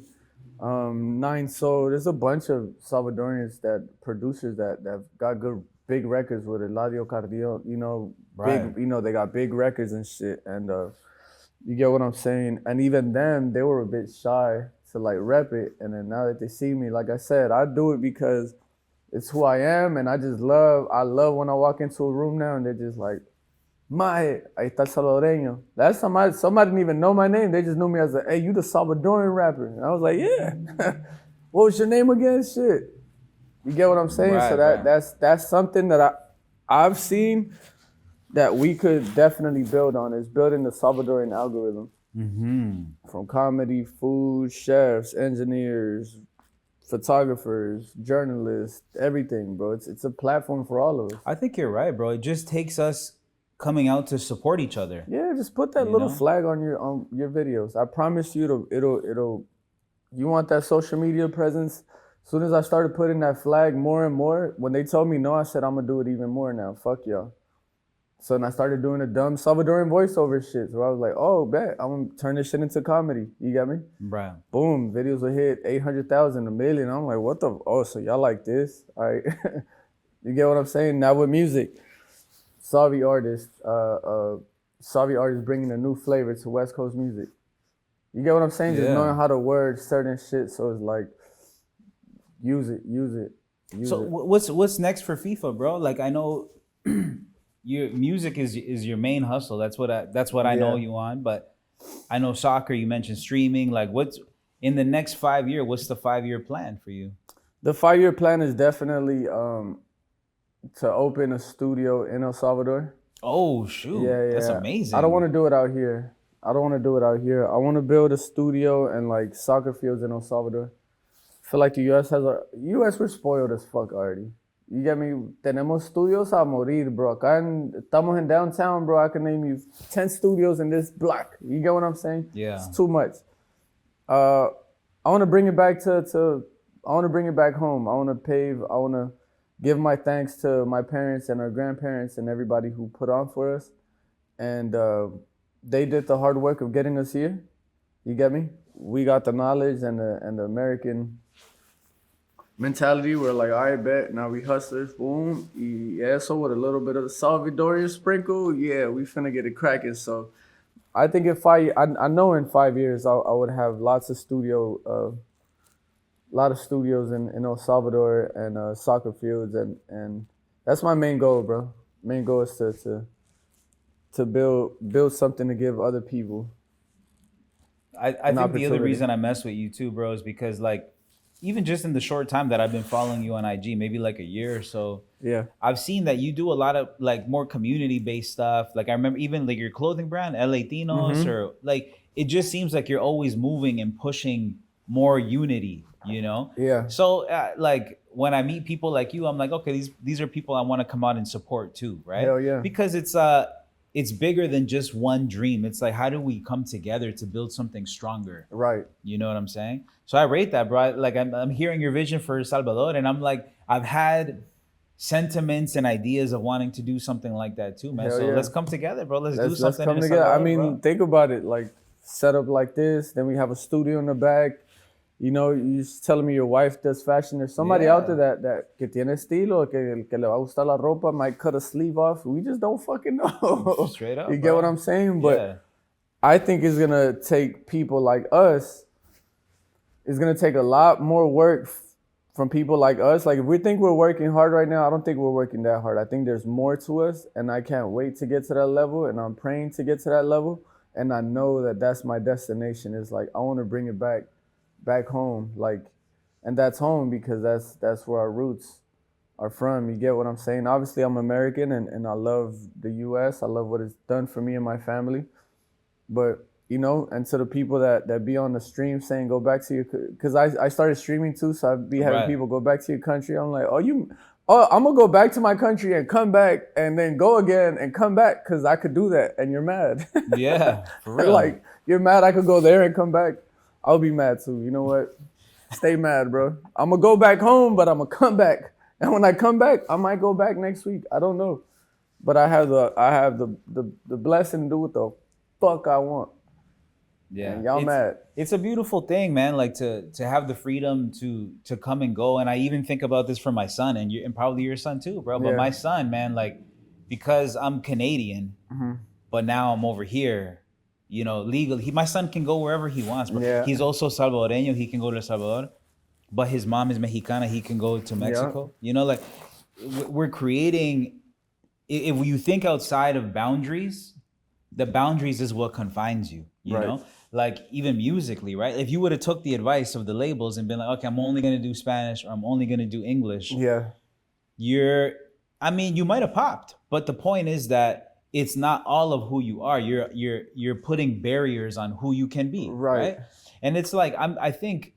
Nine Soul, there's a bunch of Salvadorians producers that have got good big records with Eladio Cardio, big, they got big records and shit. And you get what I'm saying? And even them, they were a bit shy to like rep it. And then now that they see me, like I said, I do it because it's who I am, and I love when I walk into a room now and they're just like, "Mae, ahí está el salvadoreño." That's somebody didn't even know my name. They just knew me as "Hey, you the Salvadoran rapper." And I was like, "Yeah." What was your name again? Shit. You get what I'm saying? Right, so that's something that I've seen that we could definitely build on, is building the Salvadoran algorithm. From comedy, food, chefs, engineers, photographers, journalists, everything, bro. It's a platform for all of us. I think you're right, bro. It just takes us coming out to support each other. Yeah, just put that little flag on your videos. I promise you, it'll. You want that social media presence? As soon as I started putting that flag more and more, when they told me no, I said I'm gonna do it even more now. Fuck y'all. So then I started doing the dumb Salvadoran voiceover shit. So I was like, oh, bet I'm gonna turn this shit into comedy. You got me? Right. Boom, videos will hit 800,000, 1 million. I'm like, what the? Oh, so y'all like this? All right. You get what I'm saying? Now with music, Savi artists bringing a new flavor to West Coast music. You get what I'm saying? Just knowing how to word certain shit. So it's like, use it. So what's next for Feefa, bro? Like I know your music is your main hustle. That's what I know you on. But I know soccer. You mentioned streaming. Like what's in the next 5 year? What's the 5 year plan for you? The 5 year plan is definitely to open a studio in El Salvador. Oh shoot, Yeah, that's yeah. amazing. I don't want to do it out here. I don't want to do it out here. I want to build a studio and like soccer fields in El Salvador. I feel like the U.S. we're spoiled as fuck already. You get me? Tenemos studios a morir, bro. Estamos in downtown, bro. I can name you 10 studios in this block. You get what I'm saying? Yeah. It's too much. I want to bring it back I want to bring it back home. I want to give my thanks to my parents and our grandparents and everybody who put on for us. And they did the hard work of getting us here. You get me? We got the knowledge and the American mentality. We're like, all right, bet. Now we hustlers. Boom. Yeah, so with a little bit of the Salvadorian sprinkle, yeah, we finna get it cracking. So I think I know in 5 years I would have lots of studios in El Salvador and soccer fields and that's my main goal, bro. Main goal is to build something to give other people. I think the other reason I mess with you too, bro, is because like even just in the short time that I've been following you on IG, maybe like a year or so, Yeah. I've seen that you do a lot of like more community-based stuff. Like I remember even like your clothing brand, Latinos, or like it just seems like you're always moving and pushing more unity, you know? Yeah. So like when I meet people like you, I'm like, okay, these are people I want to come out and support too, right? Hell yeah. Because it's bigger than just one dream. It's like, how do we come together to build something stronger? Right. You know what I'm saying? So I rate that, bro. Like I'm hearing your vision for Salvador, and I'm like, I've had sentiments and ideas of wanting to do something like that too, man. Hell so yeah. let's come together, bro. Let's do something. Let's come in together. Salvador, I mean, bro. think about it. Like set up like this, then we have a studio in the back. You know, you just telling me your wife does fashion. There's somebody out there that que tiene estilo, que le va a gustar la ropa, might cut a sleeve off. We just don't fucking know. Straight up, You get bro. what I'm saying? But Yeah. I think it's gonna take people like us. It's gonna take a lot more work from people like us. Like if we think we're working hard right now, I don't think we're working that hard. I think there's more to us, and I can't wait to get to that level. And I'm praying to get to that level. And I know that that's my destination. It's like I want to bring it back home, like, and that's home because that's where our roots are from. You get what I'm saying? Obviously, I'm American and I love the U.S. I love what it's done for me and my family. But you know, and to the people that be on the stream saying go back to your, because I started streaming too, so I'd be having people go back to your country. I'm like, I'm gonna go back to my country and come back and then go again and come back because I could do that, and you're mad. Yeah, for real. Like you're mad I could go there and come back. I'll be mad too. You know what? Stay mad, bro. I'm gonna go back home, but I'm gonna come back. And when I come back, I might go back next week. I don't know. But I have the blessing to do what the fuck I want. Yeah, and y'all mad. It's a beautiful thing, man. Like to have the freedom to come and go. And I even think about this for my son and probably your son too, bro. But my son, man, like because I'm Canadian, but now I'm over here. You know, legally, my son can go wherever he wants. But he's also Salvadoreño. He can go to El Salvador, but his mom is Mexicana. He can go to Mexico. You know, like we're creating. If you think outside of boundaries, the boundaries is what confines you. You know, like even musically, right? If you would have took the advice of the labels and been like, okay, I'm only gonna do Spanish or I'm only gonna do English. Yeah, you might have popped, but the point is that it's not all of who you are. You're putting barriers on who you can be, right? And it's like I think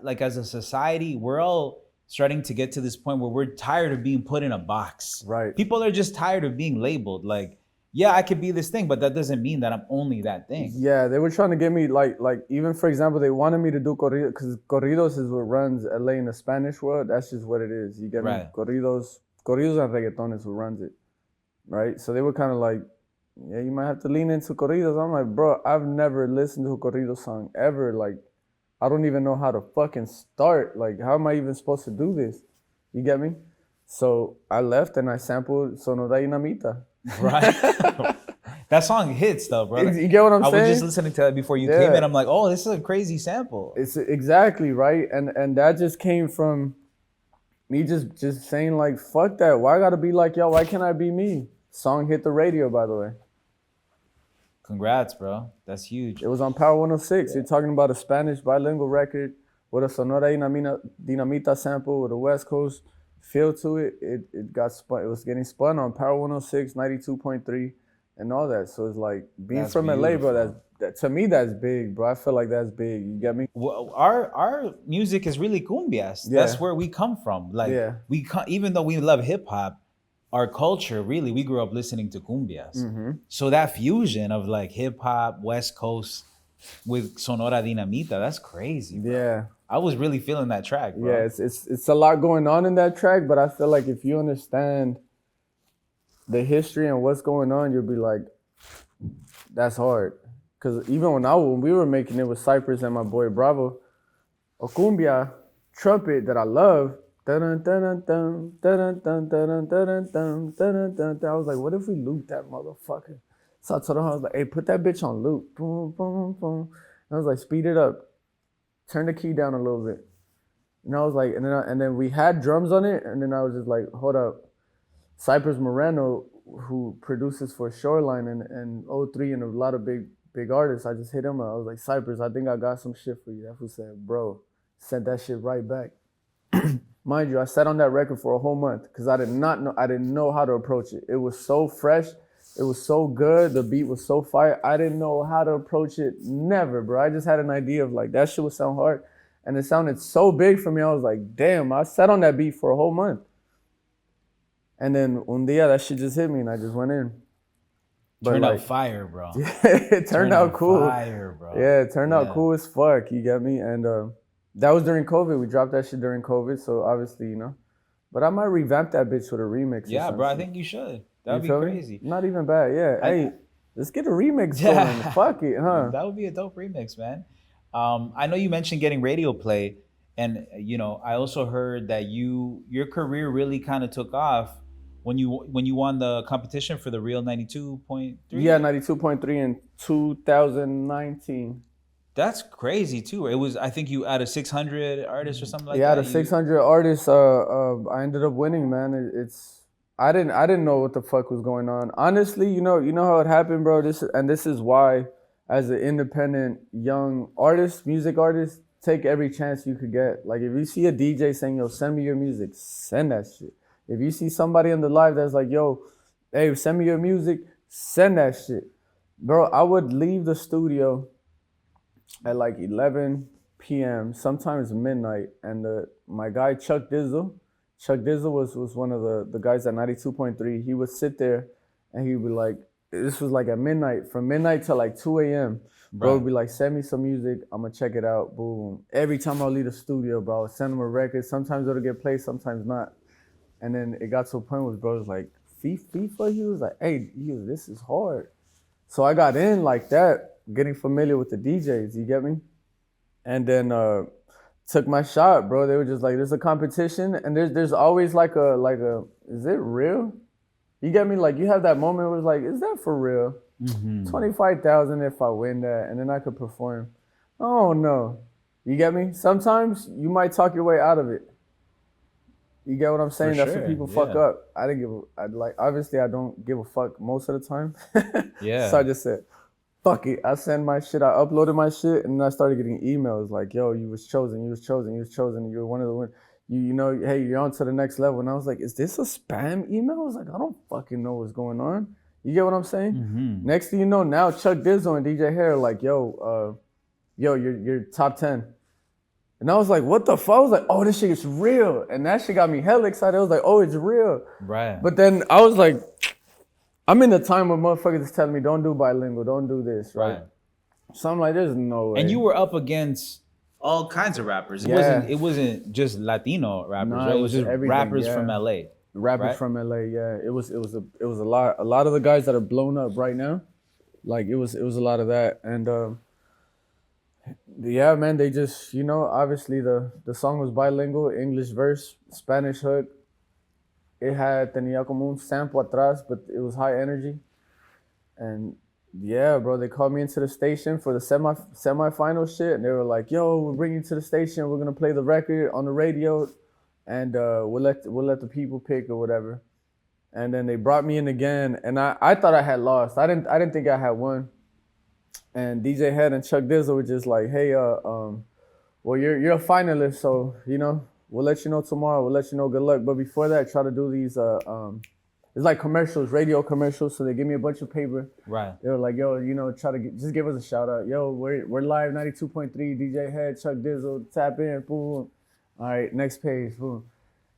like as a society, we're all starting to get to this point where we're tired of being put in a box. Right. People are just tired of being labeled. Like, yeah, I could be this thing, but that doesn't mean that I'm only that thing. Yeah, they were trying to get me like even for example, they wanted me to do corridos because corridos is what runs LA in the Spanish world. That's just what it is. You get me? Corridos and reggaeton is what runs it. Right? So they were kind of like, yeah, you might have to lean into corridos. I'm like, bro, I've never listened to a corrido song ever. Like, I don't even know how to fucking start. Like, how am I even supposed to do this? You get me? So I left and I sampled Sonora Dinamita. Right. That song hits though, bro. You get what I'm saying? I was just listening to that before you came in. I'm like, oh, this is a crazy sample. It's exactly right. And that just came from me just saying like, fuck that. Why I gotta be like y'all? Why can't I be me? Song hit the radio, by the way. Congrats, bro. That's huge. It was on Power 106. You're talking about a Spanish bilingual record with a Sonora Dinamita sample with a West Coast feel to it. It got spun. It was getting spun on Power 106, 92.3, and all that. So it's like being That's from LA, bro. beautiful. To me that's big, bro. I feel like that's big. You get me? Well, our music is really cumbias. Yeah. That's where we come from. Like Yeah. even though we love hip hop, our culture really we grew up listening to cumbias. Mm-hmm. So that fusion of like hip hop, West Coast with Sonora Dinamita, that's crazy. Bro. Yeah. I was really feeling that track, bro. Yeah. It's a lot going on in that track, but I feel like if you understand the history and what's going on, you'll be like, that's hard. Because even when we were making it with Cypress and my boy Bravo, a cumbia trumpet that I love. Dun, dun, dun, dun, dun, dun, dun, dun, dun, dun, dun, dun. I was like, what if we loop that motherfucker? So I told him, I was like, hey, put that bitch on loop. Boom, boom, boom. And I was like, speed it up. Turn the key down a little bit. And I was like, and then we had drums on it, and then I was just like, hold up. Cypress Moreno, who produces for Shoreline and O3 and a lot of big artists, I just hit him up. I was like, Cypress, I think I got some shit for you. That fool said, bro, sent that shit right back. Mind you, I sat on that record for a whole month because I didn't know how to approach it. It was so fresh. It was so good. The beat was so fire. I didn't know how to approach it. Never, bro. I just had an idea of like, that shit would sound hard. And it sounded so big for me. I was like, damn, I sat on that beat for a whole month. And then un dia, that shit just hit me and I just went in. But turned out fire, bro. Yeah, it turned out cool. Fire, bro. Yeah, it turned out cool as fuck. You get me? And that was during COVID. We dropped that shit during COVID. So obviously, you know. But I might revamp that bitch with a remix. Yeah, bro. I think you should. That'd be crazy. Not even bad. Yeah. Hey, let's get a remix going. Fuck it, huh? That would be a dope remix, man. I know you mentioned getting radio play, and you know, I also heard that your career really kind of took off when you won the competition for the Real 92.3. Yeah, 92.3 in 2019. That's crazy too. It was, I think you out of 600 artists or something like that. Yeah, out of 600 artists, I ended up winning, man. I didn't know what the fuck was going on. Honestly, you know how it happened, bro. This is why, as an independent young artist, music artist, take every chance you could get. Like if you see a DJ saying, "Yo, send me your music," send that shit. If you see somebody in the live that's like, "Yo, hey, send me your music," send that shit, bro. I would leave the studio at like 11 p.m., sometimes midnight, and my guy Chuck Dizzle was one of the guys at 92.3. He would sit there and he'd be like, this was like at midnight, from midnight to like 2 a.m. Bro would be like, send me some music, I'm gonna check it out, boom. Every time I leave the studio, bro, I would send him a record. Sometimes it'll get played, sometimes not. And then it got to a point where bro was like, Feefa? He was like, hey, this is hard. So I got in like that, getting familiar with the DJs, you get me? And then took my shot, bro. They were just like, there's a competition, and there's always like a, is it real? You get me? Like you have that moment where it's like, is that for real? Mm-hmm. 25,000 if I win that, and then I could perform. Oh no, you get me? Sometimes you might talk your way out of it. You get what I'm saying? That's when people fuck up. Obviously I don't give a fuck most of the time. Yeah. So I just said, fuck it. I sent my shit. I uploaded my shit, and I started getting emails like, yo, you was chosen. You were one of the winners. You know, hey, you're on to the next level. And I was like, is this a spam email? I was like, I don't fucking know what's going on. You get what I'm saying? Mm-hmm. Next thing you know, now Chuck Dizzle and DJ Hair are like, yo, you're top 10. And I was like, what the fuck? I was like, oh, this shit is real. And that shit got me hella excited. I was like, oh, it's real. Right. But then I was like, I'm in the time where motherfuckers is telling me, don't do bilingual, don't do this, right? So I'm like, there's no way. And you were up against all kinds of rappers. It wasn't just Latino rappers, right? It was just rappers from LA. Rappers from LA, yeah. It was a lot. A lot of the guys that are blown up right now, like it was a lot of that. And yeah, man, they just, you know, obviously the song was bilingual, English verse, Spanish hook. It tenía como un sample atrás, but it was high energy. And yeah, bro, they called me into the station for the semi-final shit, and they were like, yo, we'll bring you to the station, we're gonna play the record on the radio, and we'll let the people pick or whatever. And then they brought me in again, and I thought I had lost. I didn't think I had won. And DJ Head and Chuck Dizzle were just like, hey, well, you're a finalist, so, you know, we'll let you know tomorrow. We'll let you know. Good luck. But before that, try to do these. It's like commercials, radio commercials. So they give me a bunch of paper. Right. They were like, yo, try to just give us a shout out. Yo, we're live 92.3. DJ Head, Chuck Dizzle, tap in. Boom. All right, next page. Boom.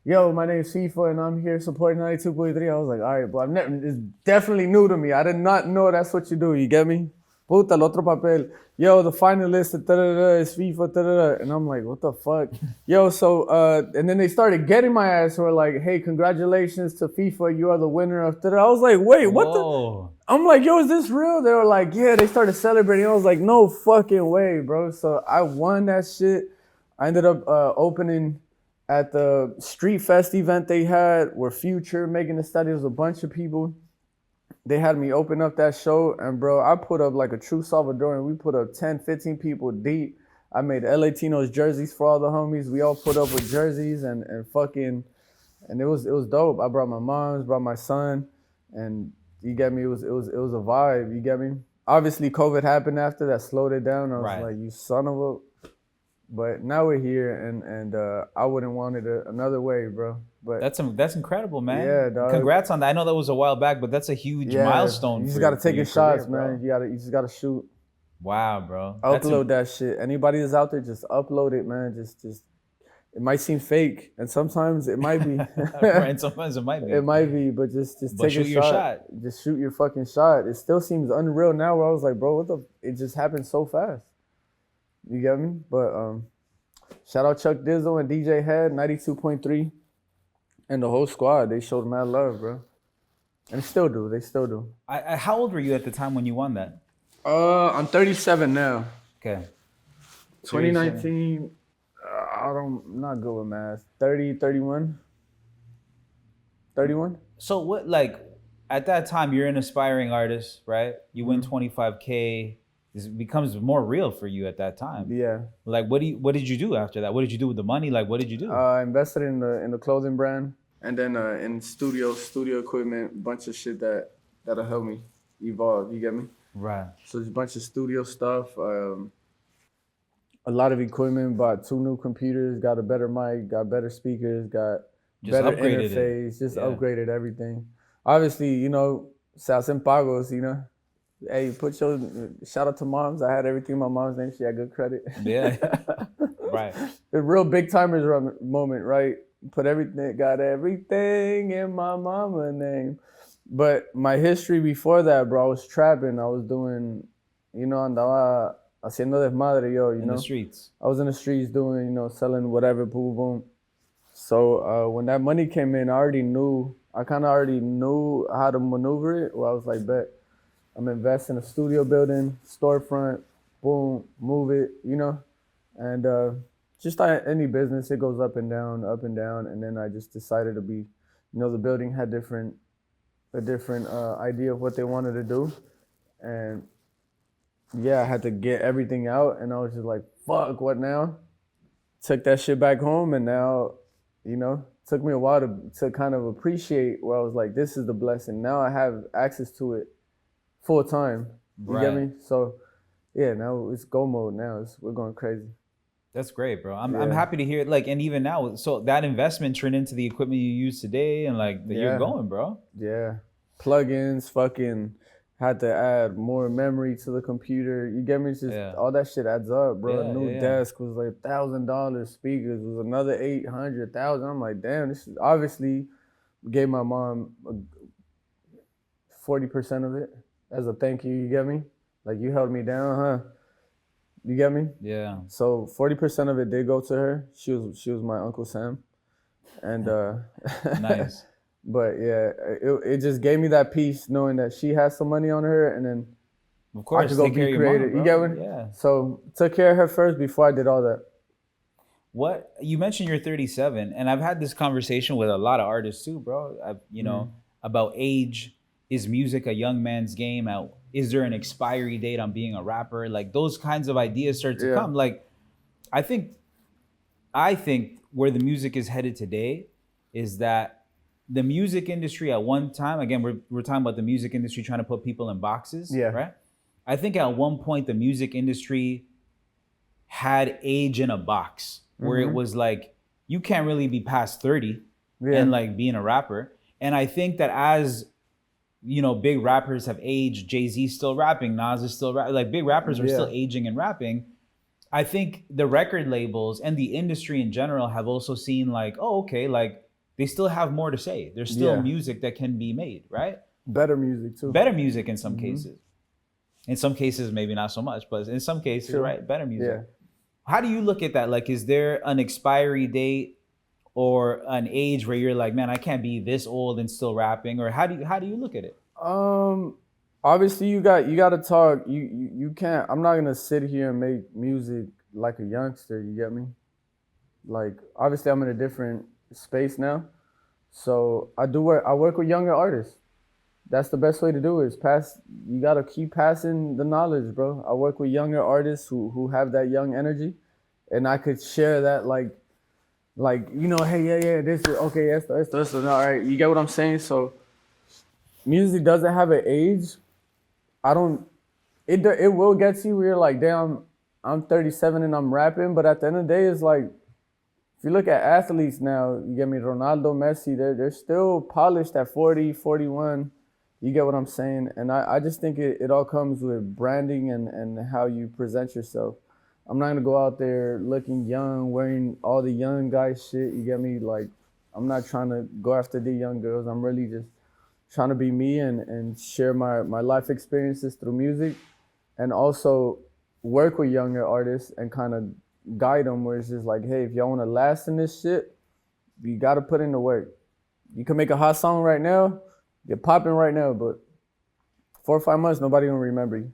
Yo, my name's Feefa, and I'm here supporting 92.3. I was like, all right, but it's definitely new to me. I did not know that's what you do. You get me? Puta, el otro papel. Yo, the finalist is Feefa, and I'm like, what the fuck? Yo, so, and then they started getting my ass. Who were like, hey, congratulations to Feefa. You are the winner of I was like, wait, what the? I'm like, yo, is this real? They were like, yeah, they started celebrating. I was like, no fucking way, bro. So I won that shit. I ended up opening at the Street Fest event they had where Future, Megan Thee Stallion, was a bunch of people. They had me open up that show, and bro, I put up like a true Salvadoran. We put up 10, 15 people deep. I made LA Tinos jerseys for all the homies. We all put up with jerseys and it was dope. I brought my moms, brought my son, and you get me, it was a vibe, you get me? Obviously COVID happened after that, slowed it down. I was like, you son of a, but now we're here, and I wouldn't want it another way, bro. But that's incredible, man. Yeah, dog. Congrats on that. I know that was a while back, but that's a huge milestone. You just gotta take your shots, man. Bro. You just gotta shoot. Wow, bro. Upload that shit. Anybody that's out there, just upload it, man. Just it might seem fake, and sometimes it might be. Right, sometimes it might be. It might be, but just take your shot. Just shoot your fucking shot. It still seems unreal now. Where I was like, bro, what the? It just happened so fast. You get me? But shout out Chuck Dizzle and DJ Head, 92.3, and the whole squad. They showed mad love, bro, and still do. They still do. How old were you at the time when you won that? I'm 37 now. Okay. 2019. I'm not good with math. 30, 31. 31. So what, like, at that time, you're an aspiring artist, right? You win 25K. This becomes more real for you at that time. Yeah. Like, what did you do after that? What did you do with the money? Like, what did you do? I invested in the clothing brand, and then in studio equipment, bunch of shit that'll help me evolve. You get me? Right. So there's a bunch of studio stuff. A lot of equipment. Bought 2 new computers. Got a better mic. Got better speakers. Got better interface. Just upgraded everything. Obviously, se hacen pagos. Hey, shout out to moms. I had everything in my mom's name. She had good credit. Yeah. Right. The real big timers moment, right? Got everything in my mama's name. But my history before that, bro, I was trapping. I was doing, andaba haciendo desmadre, in the streets. I was in the streets doing, selling whatever, boom, boom. So when that money came in, I kind of already knew how to maneuver it. Well, I was like, bet. I'm investing in a studio building, storefront, boom, move it, and just like any business, it goes up and down, and then I just decided to be, the building had a different idea of what they wanted to do, and I had to get everything out, and I was just like, fuck, what now? Took that shit back home, and now, took me a while to kind of appreciate where I was like, this is the blessing. Now I have access to it full time. You get me? So, yeah, now it's go mode now. We're going crazy. That's great, bro. I'm happy to hear it. Like, and even now, so that investment turned into the equipment you use today, and like you're going, bro. Yeah. Plugins, fucking had to add more memory to the computer. You get me? It's just all that shit adds up, bro. Yeah, New desk was like $1,000. Speakers was another $800,000. I'm like, damn, this is obviously gave my mom 40% of it as a thank you. You get me? Like, you held me down, huh? You get me? Yeah. So 40% of it did go to her. She was my Uncle Sam, and nice. But yeah, it just gave me that peace knowing that she has some money on her, and then of course I could go be creative. You get me? Yeah. So took care of her first before I did all that. What you mentioned, you're 37, and I've had this conversation with a lot of artists too, bro. About age. Is music a young man's game? Is there an expiry date on being a rapper? Like, those kinds of ideas start to come. Like, I think where the music is headed today is that the music industry at one time, again, we're talking about the music industry trying to put people in boxes, right? I think at one point the music industry had age in a box where it was like, you can't really be past 30 Yeah. and like being a rapper. And I think that as big rappers have aged, Jay-Z's still rapping, Nas is still like big rappers are still aging and rapping. I think the record labels and the industry in general have also seen like, oh, okay, like they still have more to say. There's still music that can be made, right? Better music too. Better music in some cases. In some cases, maybe not so much, but in some cases, right? Better music. Yeah. How do you look at that? Like, is there an expiry date or an age where you're like, man, I can't be this old and still rapping? Or how do you look at it? Obviously you got to talk. You can't. I'm not gonna sit here and make music like a youngster. You get me? Like, obviously I'm in a different space now, so I work with younger artists. That's the best way to do it. Is pass. You gotta keep passing the knowledge, bro. I work with younger artists who have that young energy, and I could share that like hey, yeah, this is okay, esto, all right. You get what I'm saying? So music doesn't have an age. It will get to you where you're like, damn, I'm 37 and I'm rapping, but at the end of the day, it's like, if you look at athletes now, you get me, Ronaldo, Messi, they're still polished at 40, 41. You get what I'm saying? And I just think it all comes with branding and how you present yourself. I'm not gonna go out there looking young, wearing all the young guy shit. You get me? Like, I'm not trying to go after the young girls. I'm really just trying to be me and share my life experiences through music, and also work with younger artists and kind of guide them where it's just like, hey, if y'all want to last in this shit, you got to put in the work. You can make a hot song right now, get popping right now, but 4 or 5 months, nobody gonna remember you.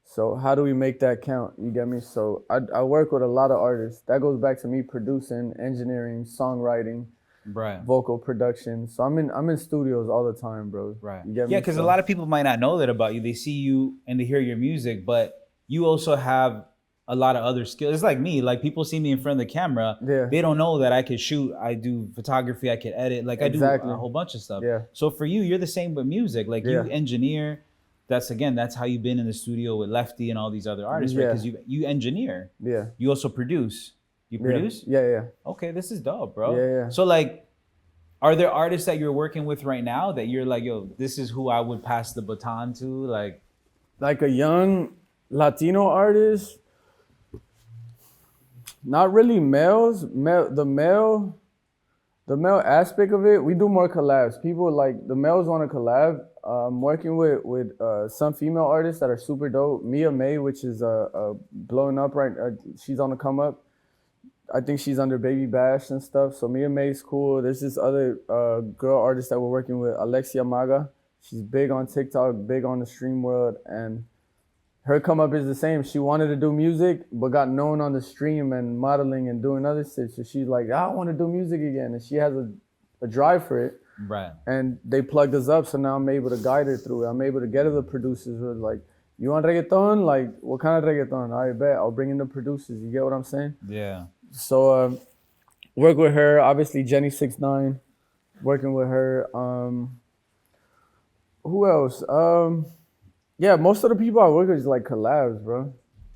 So how do we make that count? You get me? So I work with a lot of artists. That goes back to me producing, engineering, songwriting, right, vocal production. So I'm in studios all the time, bro. Right. You get me? Yeah, because a lot of people might not know that about you. They see you and they hear your music, but you also have a lot of other skills. It's like me. Like, people see me in front of the camera. Yeah. They don't know that I could shoot. I do photography. I could edit. Like, I do a whole bunch of stuff. Yeah. So for you, you're the same with music. Like, you engineer. That's how you've been in the studio with Lefty and all these other artists, right? Because you engineer. Yeah. You also produce. You produce? Yeah. Okay, this is dope, bro. Yeah. So, like, are there artists that you're working with right now that you're like, yo, this is who I would pass the baton to? Like a young Latino artist? Not really males. The male aspect of it, we do more collabs. People like, the males want to collab. I'm working with some female artists that are super dope. Mia May, which is blowing up right. She's on the come up. I think she's under Baby Bash and stuff. So Mia May's cool. There's this other girl artist that we're working with, Alexia Maga. She's big on TikTok, big on the stream world, and her come up is the same. She wanted to do music, but got known on the stream and modeling and doing other shit. So she's like, I want to do music again. And she has a drive for it. Right. And they plugged us up. So now I'm able to guide her through it. I'm able to get her the producers who are like, you want reggaeton? Like, what kind of reggaeton? I bet. I'll bring in the producers. You get what I'm saying? Yeah. So work with her. Obviously, Jenny 69, working with her. Who else? Yeah, most of the people I work with is like collabs, bro.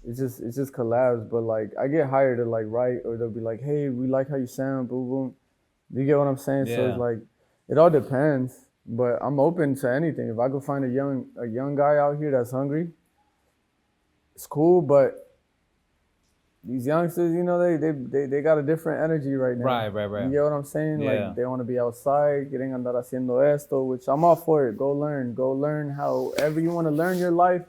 It's just collabs, but like I get hired to like write, or they'll be like, hey, we like how you sound, boom, boom. You get what I'm saying? Yeah. So it's like, it all depends, but I'm open to anything. If I could find a young guy out here that's hungry, it's cool, but these youngsters, you know, they got a different energy right now. Right. You get what I'm saying? Yeah. Like, they want to be outside, quieren andar haciendo esto, which I'm all for it. Go learn however you want to learn your life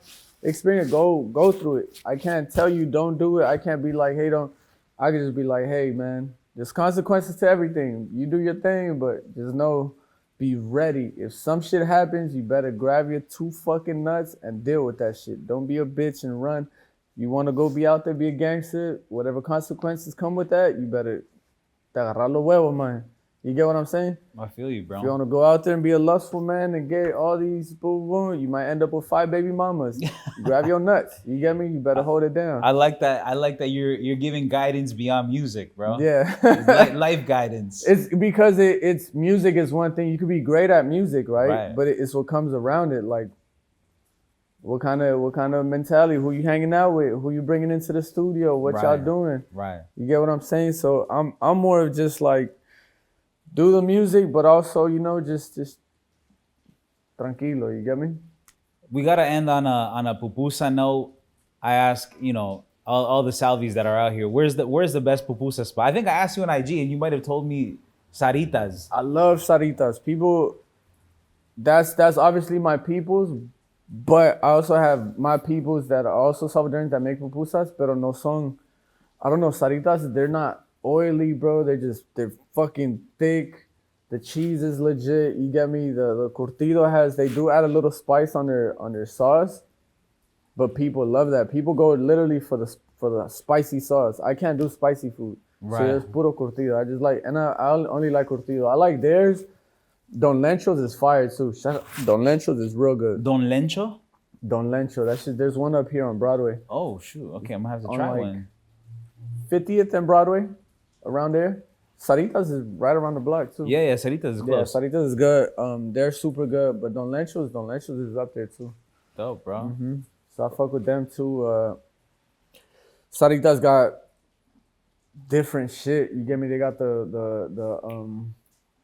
experience. Go through it. I can't tell you don't do it. I can't be like, hey, don't. I can just be like, hey, man, there's consequences to everything. You do your thing, but just know, be ready. If some shit happens, you better grab your 2 fucking nuts and deal with that shit. Don't be a bitch and run. You want to go be out there, be a gangster, whatever consequences come with that, you better te agarrar los huevos, man. You get what I'm saying? I feel you, bro. If you want to go out there and be a lustful man and get all these boom, you might end up with 5 baby mamas. Grab your nuts. You get me? You better hold it down. I like that you're giving guidance beyond music, bro. Yeah. life guidance. It's because it's music is one thing. You could be great at music, right? But it's what comes around it. Like, what kind of mentality, who you hanging out with, who you bringing into the studio, what y'all Right. doing. Right. You get what I'm saying? So I'm more of just like do the music, but also, you know, just tranquilo, you get me? We gotta end on a pupusa note. I ask, you know, all the Salvies that are out here, where's the best pupusa spot? I think I asked you on IG and you might have told me Saritas. I love Saritas. People, that's obviously my peoples, but I also have my peoples that are also Salvadorans that make pupusas, pero no son, I don't know, Saritas, they're not oily, bro. They're fucking thick. The cheese is legit. You get me? The curtido they do add a little spice on their sauce, but people love that. People go literally for the spicy sauce. I can't do spicy food. Right. So it's puro curtido. I just like, and I only like curtido. I like theirs. Don Lencho's is fire too. Don Lencho's is real good. Don Lencho? Don Lencho. That shit. There's one up here on Broadway. Oh shoot. Okay, I'm gonna have to On, try like, one. 50th and Broadway, around there. Saritas is right around the block too. Yeah, Saritas is close. Yeah, Saritas is good. They're super good, but Don Lencho's is up there too. Dope, bro. Mm-hmm. So I fuck with them too. Saritas got different shit. You get me? They got the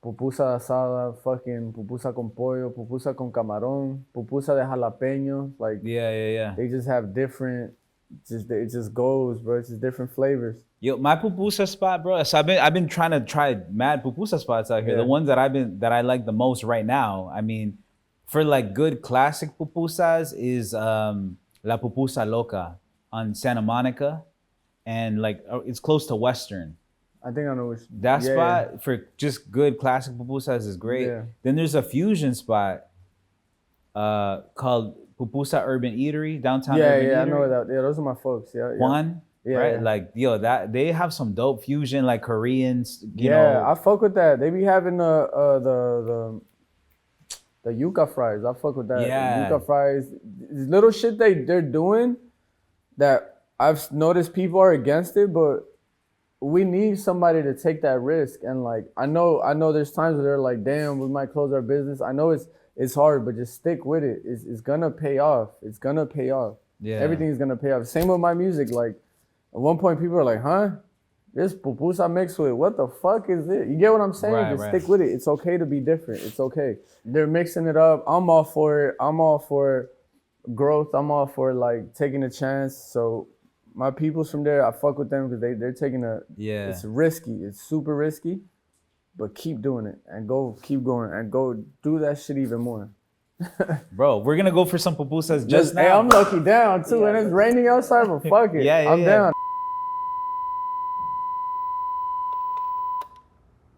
pupusa asada, fucking pupusa con pollo, pupusa con camarón, pupusa de jalapeño. Like Yeah. they just have different. It just goes, bro. It's just different flavors. Yo, my pupusa spot, bro. So I've been trying to try mad pupusa spots out here. Yeah. The ones that I like the most right now. I mean, for like good classic pupusas is La Pupusa Loca on Santa Monica, and like it's close to Western. I think I know which. That yeah, spot for just good classic pupusas is great. Yeah. Then there's a fusion spot called Pupusa Urban Eatery downtown. Yeah, Urban I Eatery. know that. Yeah, those are my folks. Yeah. Juan, Yeah, right? yeah. Like yo, that they have some dope fusion, like Koreans. You Yeah, know, I fuck with that. They be having the yuca fries. I fuck with that. Yeah. Yuca fries. These little shit they're doing that I've noticed people are against it, but we need somebody to take that risk. And like I know there's times where they're like, damn, we might close our business. I know it's hard, but just stick with it. It's gonna pay off. It's gonna pay off. Yeah. Everything's gonna pay off. Same with my music. Like at one point people are like, huh? This pupusa mixed with what the fuck is it? You get what I'm saying? Right, Just right. stick with it. It's okay to be different. It's okay. They're mixing it up. I'm all for it. I'm all for growth. I'm all for like taking a chance. So my peoples from there, I fuck with them because they're taking Yeah. It's risky. It's super risky, but keep doing it and keep going and go do that shit even more. Bro, we're gonna go for some pupusas just Hey, now. I'm lucky down too, and it's raining outside, but fuck it. Yeah, I'm down.